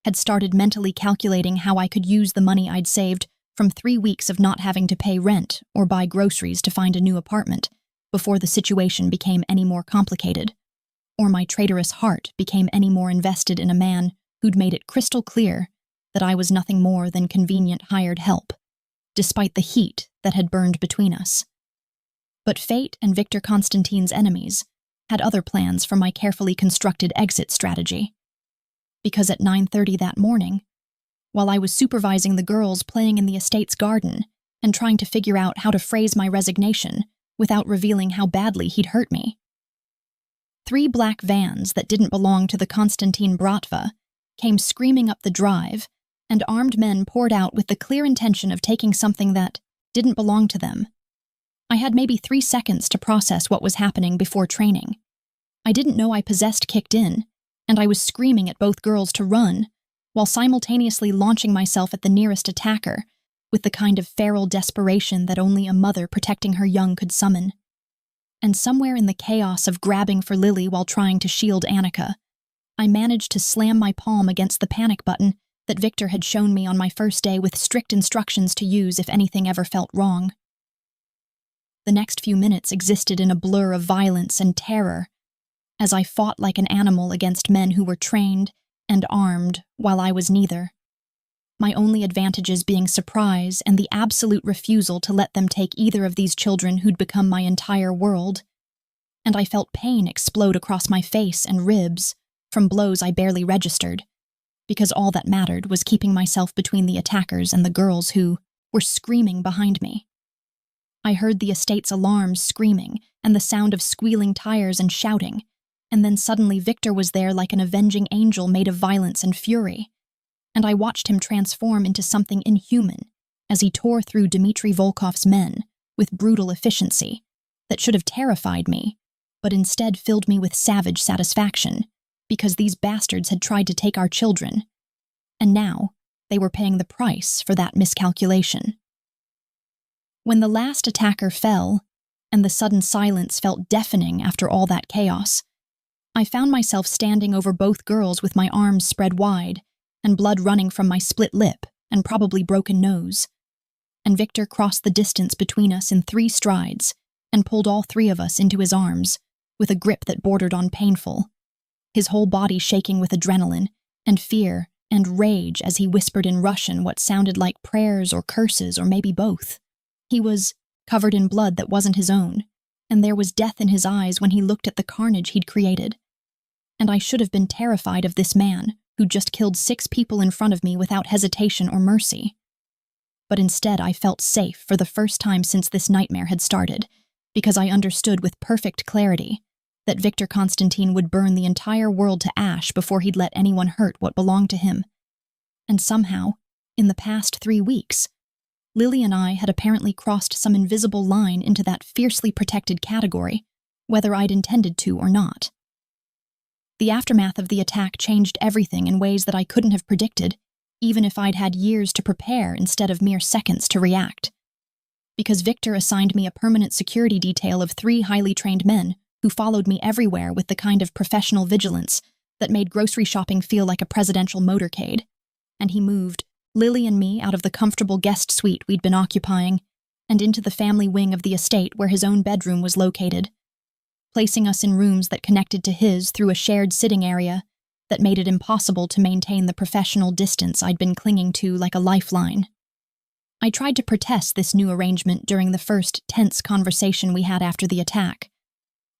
had started mentally calculating how I could use the money I'd saved from 3 weeks of not having to pay rent or buy groceries to find a new apartment before the situation became any more complicated, or my traitorous heart became any more invested in a man who'd made it crystal clear that I was nothing more than convenient hired help, despite the heat that had burned between us. But fate and Victor Constantine's enemies had other plans for my carefully constructed exit strategy. Because at 9:30 that morning, while I was supervising the girls playing in the estate's garden and trying to figure out how to phrase my resignation without revealing how badly he'd hurt me, 3 black vans that didn't belong to the Konstantin Bratva came screaming up the drive, and armed men poured out with the clear intention of taking something that didn't belong to them. I had maybe 3 seconds to process what was happening before training. I didn't know I possessed kicked in, and I was screaming at both girls to run, while simultaneously launching myself at the nearest attacker with the kind of feral desperation that only a mother protecting her young could summon. And somewhere in the chaos of grabbing for Lily while trying to shield Annika, I managed to slam my palm against the panic button that Victor had shown me on my first day with strict instructions to use if anything ever felt wrong. The next few minutes existed in a blur of violence and terror, as I fought like an animal against men who were trained and armed while I was neither. My only advantages being surprise and the absolute refusal to let them take either of these children who'd become my entire world. And I felt pain explode across my face and ribs from blows I barely registered, because all that mattered was keeping myself between the attackers and the girls who were screaming behind me. I heard the estate's alarms screaming and the sound of squealing tires and shouting, and then suddenly Victor was there like an avenging angel made of violence and fury, and I watched him transform into something inhuman as he tore through Dmitry Volkov's men with brutal efficiency that should have terrified me, but instead filled me with savage satisfaction, because these bastards had tried to take our children, and now they were paying the price for that miscalculation. When the last attacker fell, and the sudden silence felt deafening after all that chaos, I found myself standing over both girls with my arms spread wide and blood running from my split lip and probably broken nose. And Victor crossed the distance between us in 3 strides and pulled all 3 of us into his arms with a grip that bordered on painful, his whole body shaking with adrenaline and fear and rage as he whispered in Russian what sounded like prayers or curses or maybe both. He was covered in blood that wasn't his own, and there was death in his eyes when he looked at the carnage he'd created. And I should have been terrified of this man who just killed 6 people in front of me without hesitation or mercy. But instead I felt safe for the first time since this nightmare had started, because I understood with perfect clarity that Victor Constantine would burn the entire world to ash before he'd let anyone hurt what belonged to him. And somehow, in the past 3 weeks, Lily and I had apparently crossed some invisible line into that fiercely protected category, whether I'd intended to or not. The aftermath of the attack changed everything in ways that I couldn't have predicted, even if I'd had years to prepare instead of mere seconds to react. Because Victor assigned me a permanent security detail of 3 highly trained men who followed me everywhere with the kind of professional vigilance that made grocery shopping feel like a presidential motorcade, and he moved Lily and me out of the comfortable guest suite we'd been occupying and into the family wing of the estate where his own bedroom was located, placing us in rooms that connected to his through a shared sitting area that made it impossible to maintain the professional distance I'd been clinging to like a lifeline. I tried to protest this new arrangement during the first tense conversation we had after the attack,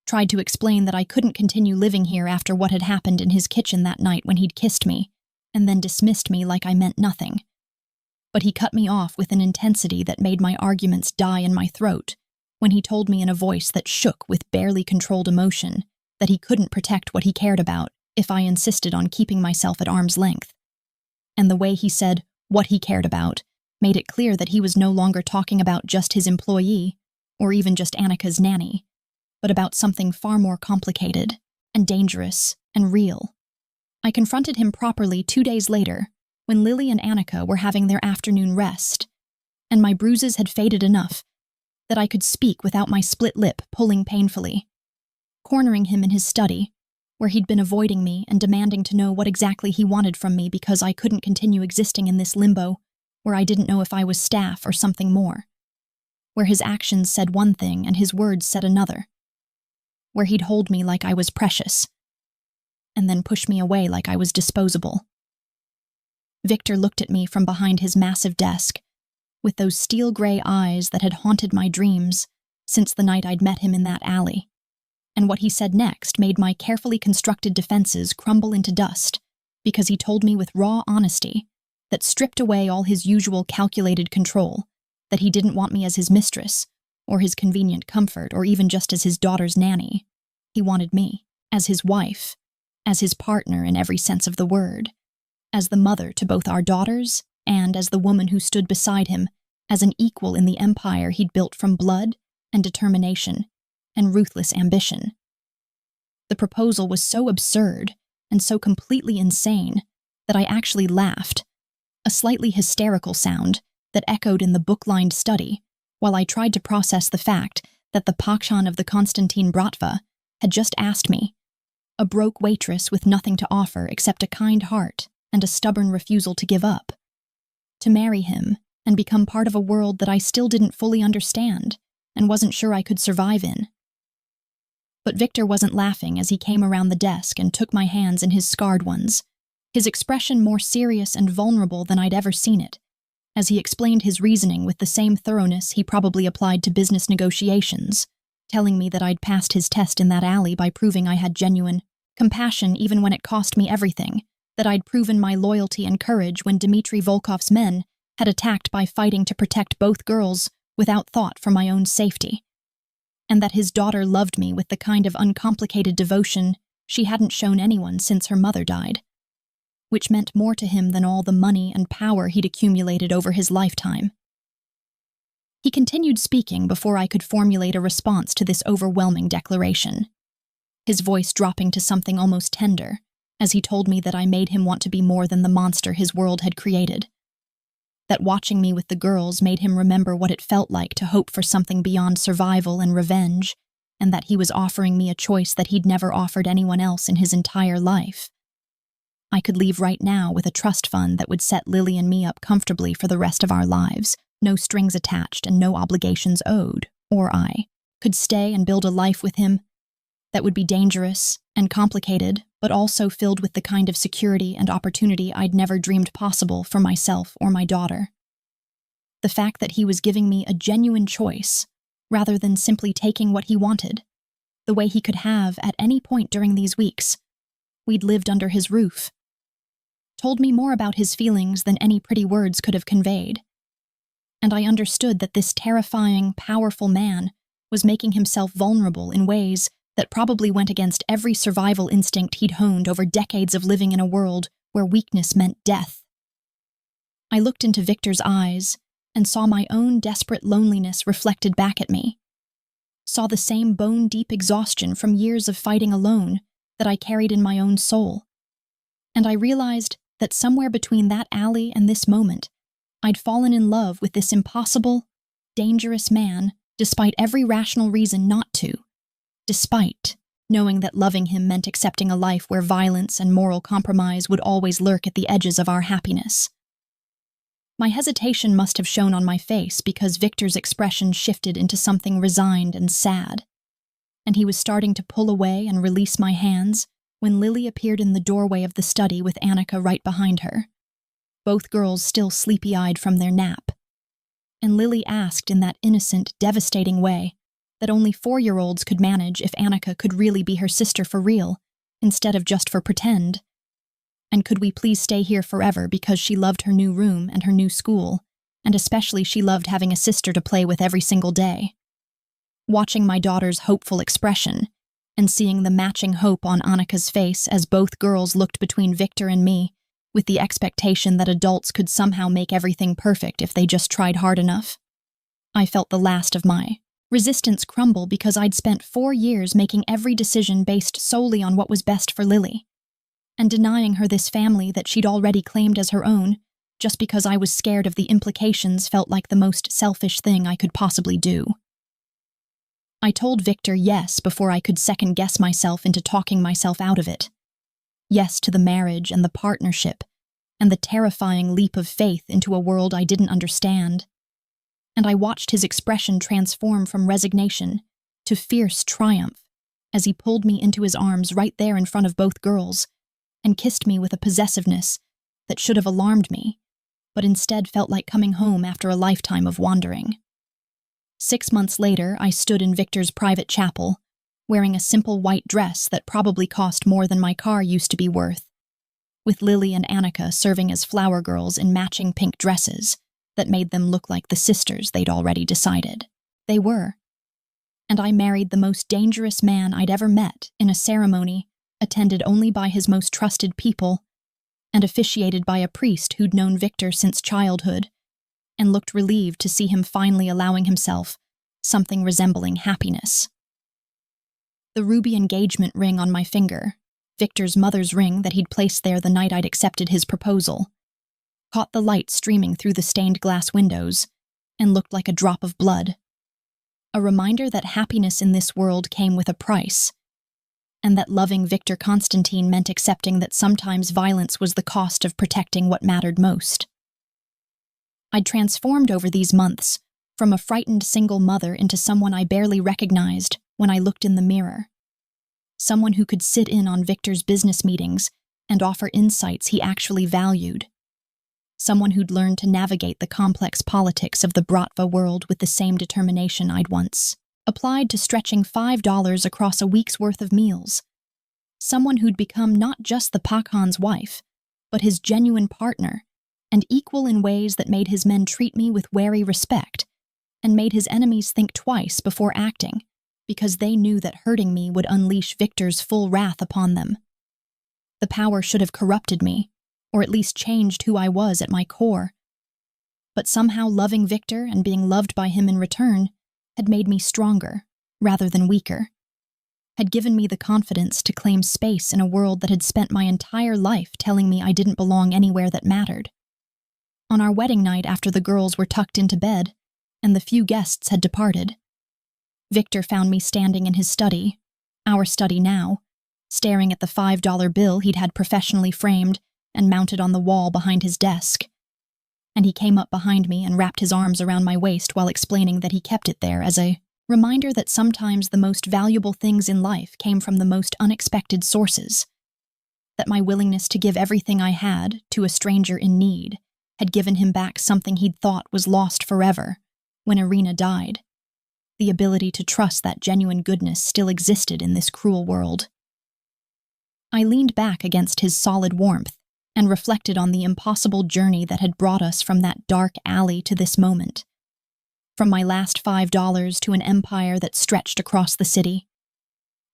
tried to explain that I couldn't continue living here after what had happened in his kitchen that night when he'd kissed me, and then dismissed me like I meant nothing. But he cut me off with an intensity that made my arguments die in my throat when he told me in a voice that shook with barely controlled emotion that he couldn't protect what he cared about if I insisted on keeping myself at arm's length. And the way he said what he cared about made it clear that he was no longer talking about just his employee, or even just Annika's nanny, but about something far more complicated and dangerous and real. I confronted him properly 2 days later, when Lily and Annika were having their afternoon rest, and my bruises had faded enough that I could speak without my split lip pulling painfully, cornering him in his study, where he'd been avoiding me and demanding to know what exactly he wanted from me because I couldn't continue existing in this limbo where I didn't know if I was staff or something more, where his actions said one thing and his words said another, where he'd hold me like I was precious, and then push me away like I was disposable. Victor looked at me from behind his massive desk, with those steel-gray eyes that had haunted my dreams since the night I'd met him in that alley, and what he said next made my carefully constructed defenses crumble into dust, because he told me with raw honesty that stripped away all his usual calculated control, that he didn't want me as his mistress, or his convenient comfort, or even just as his daughter's nanny. He wanted me as his wife, as his partner in every sense of the word, as the mother to both our daughters, and as the woman who stood beside him as an equal in the empire he'd built from blood and determination and ruthless ambition. The proposal was so absurd and so completely insane that I actually laughed, a slightly hysterical sound that echoed in the book-lined study, while I tried to process the fact that the Pakshan of the Konstantin Bratva had just asked me, a broke waitress with nothing to offer except a kind heart and a stubborn refusal to give up, to marry him and become part of a world that I still didn't fully understand and wasn't sure I could survive in. But Victor wasn't laughing as he came around the desk and took my hands in his scarred ones, his expression more serious and vulnerable than I'd ever seen it, as he explained his reasoning with the same thoroughness he probably applied to business negotiations, telling me that I'd passed his test in that alley by proving I had genuine compassion even when it cost me everything, that I'd proven my loyalty and courage when Dmitry Volkov's men had attacked by fighting to protect both girls without thought for my own safety, and that his daughter loved me with the kind of uncomplicated devotion she hadn't shown anyone since her mother died, which meant more to him than all the money and power he'd accumulated over his lifetime. He continued speaking before I could formulate a response to this overwhelming declaration, his voice dropping to something almost tender, as he told me that I made him want to be more than the monster his world had created, that watching me with the girls made him remember what it felt like to hope for something beyond survival and revenge, and that he was offering me a choice that he'd never offered anyone else in his entire life. I could leave right now with a trust fund that would set Lily and me up comfortably for the rest of our lives, no strings attached and no obligations owed, or I could stay and build a life with him that would be dangerous and complicated, but also filled with the kind of security and opportunity I'd never dreamed possible for myself or my daughter. The fact that he was giving me a genuine choice, rather than simply taking what he wanted, the way he could have at any point during these weeks we'd lived under his roof, told me more about his feelings than any pretty words could have conveyed. And I understood that this terrifying, powerful man was making himself vulnerable in ways that probably went against every survival instinct he'd honed over decades of living in a world where weakness meant death. I looked into Victor's eyes and saw my own desperate loneliness reflected back at me, saw the same bone-deep exhaustion from years of fighting alone that I carried in my own soul. And I realized that somewhere between that alley and this moment, I'd fallen in love with this impossible, dangerous man despite every rational reason not to, despite knowing that loving him meant accepting a life where violence and moral compromise would always lurk at the edges of our happiness. My hesitation must have shown on my face because Victor's expression shifted into something resigned and sad, and he was starting to pull away and release my hands when Lily appeared in the doorway of the study with Annika right behind her, both girls still sleepy-eyed from their nap. And Lily asked in that innocent, devastating way that only 4-year-olds could manage if Annika could really be her sister for real, instead of just for pretend. And could we please stay here forever because she loved her new room and her new school, and especially she loved having a sister to play with every single day. Watching my daughter's hopeful expression, and seeing the matching hope on Annika's face as both girls looked between Victor and me, with the expectation that adults could somehow make everything perfect if they just tried hard enough, I felt the last of my resistance crumble because I'd spent 4 years making every decision based solely on what was best for Lily, and denying her this family that she'd already claimed as her own just because I was scared of the implications felt like the most selfish thing I could possibly do. I told Victor yes before I could second-guess myself into talking myself out of it. Yes to the marriage and the partnership, and the terrifying leap of faith into a world I didn't understand. And I watched his expression transform from resignation to fierce triumph as he pulled me into his arms right there in front of both girls and kissed me with a possessiveness that should have alarmed me, but instead felt like coming home after a lifetime of wandering. 6 months later, I stood in Victor's private chapel, wearing a simple white dress that probably cost more than my car used to be worth, with Lily and Annika serving as flower girls in matching pink dresses that made them look like the sisters they'd already decided they were. And I married the most dangerous man I'd ever met in a ceremony attended only by his most trusted people and officiated by a priest who'd known Victor since childhood and looked relieved to see him finally allowing himself something resembling happiness. The ruby engagement ring on my finger, Victor's mother's ring that he'd placed there the night I'd accepted his proposal, caught the light streaming through the stained glass windows and looked like a drop of blood. A reminder that happiness in this world came with a price, and that loving Victor Constantine meant accepting that sometimes violence was the cost of protecting what mattered most. I'd transformed over these months, from a frightened single mother into someone I barely recognized when I looked in the mirror. Someone who could sit in on Victor's business meetings and offer insights he actually valued. Someone who'd learned to navigate the complex politics of the Bratva world with the same determination I'd once applied to stretching $5 across a week's worth of meals. Someone who'd become not just the Pakhan's wife, but his genuine partner, and equal in ways that made his men treat me with wary respect, and made his enemies think twice before acting, because they knew that hurting me would unleash Victor's full wrath upon them. The power should have corrupted me, or at least changed who I was at my core. But somehow loving Victor and being loved by him in return had made me stronger, rather than weaker, had given me the confidence to claim space in a world that had spent my entire life telling me I didn't belong anywhere that mattered. On our wedding night, after the girls were tucked into bed and the few guests had departed, Victor found me standing in his study, our study now, staring at the $5 bill he'd had professionally framed and mounted on the wall behind his desk. And he came up behind me and wrapped his arms around my waist while explaining that he kept it there as a Reminder that sometimes the most valuable things in life came from the most unexpected sources. That my willingness to give everything I had to a stranger in need had given him back something he'd thought was lost forever when Irina died. The ability to trust that genuine goodness still existed in this cruel world. I leaned back against his solid warmth and reflected on the impossible journey that had brought us from that dark alley to this moment. From my last $5 to an empire that stretched across the city.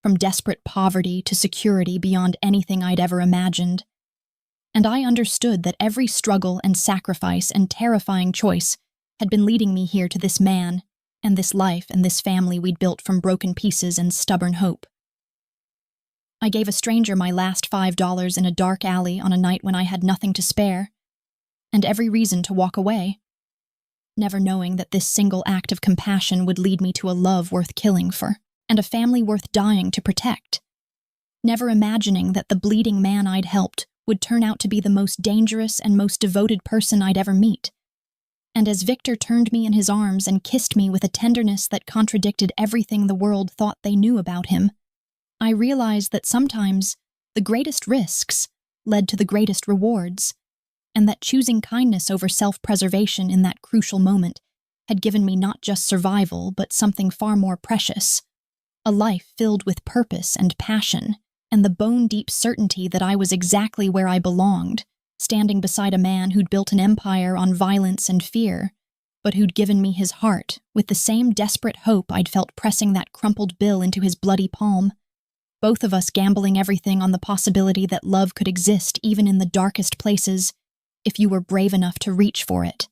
From desperate poverty to security beyond anything I'd ever imagined. And I understood that every struggle and sacrifice and terrifying choice had been leading me here to this man and this life and this family we'd built from broken pieces and stubborn hope. I gave a stranger my last $5 in a dark alley on a night when I had nothing to spare, and every reason to walk away, never knowing that this single act of compassion would lead me to a love worth killing for, and a family worth dying to protect. Never imagining that the bleeding man I'd helped would turn out to be the most dangerous and most devoted person I'd ever meet. And as Victor turned me in his arms and kissed me with a tenderness that contradicted everything the world thought they knew about him, I realized that sometimes the greatest risks led to the greatest rewards, and that choosing kindness over self-preservation in that crucial moment had given me not just survival but something far more precious, a life filled with purpose and passion, and the bone-deep certainty that I was exactly where I belonged, standing beside a man who'd built an empire on violence and fear, but who'd given me his heart with the same desperate hope I'd felt pressing that crumpled bill into his bloody palm. Both of us gambling everything on the possibility that love could exist even in the darkest places, if you were brave enough to reach for it.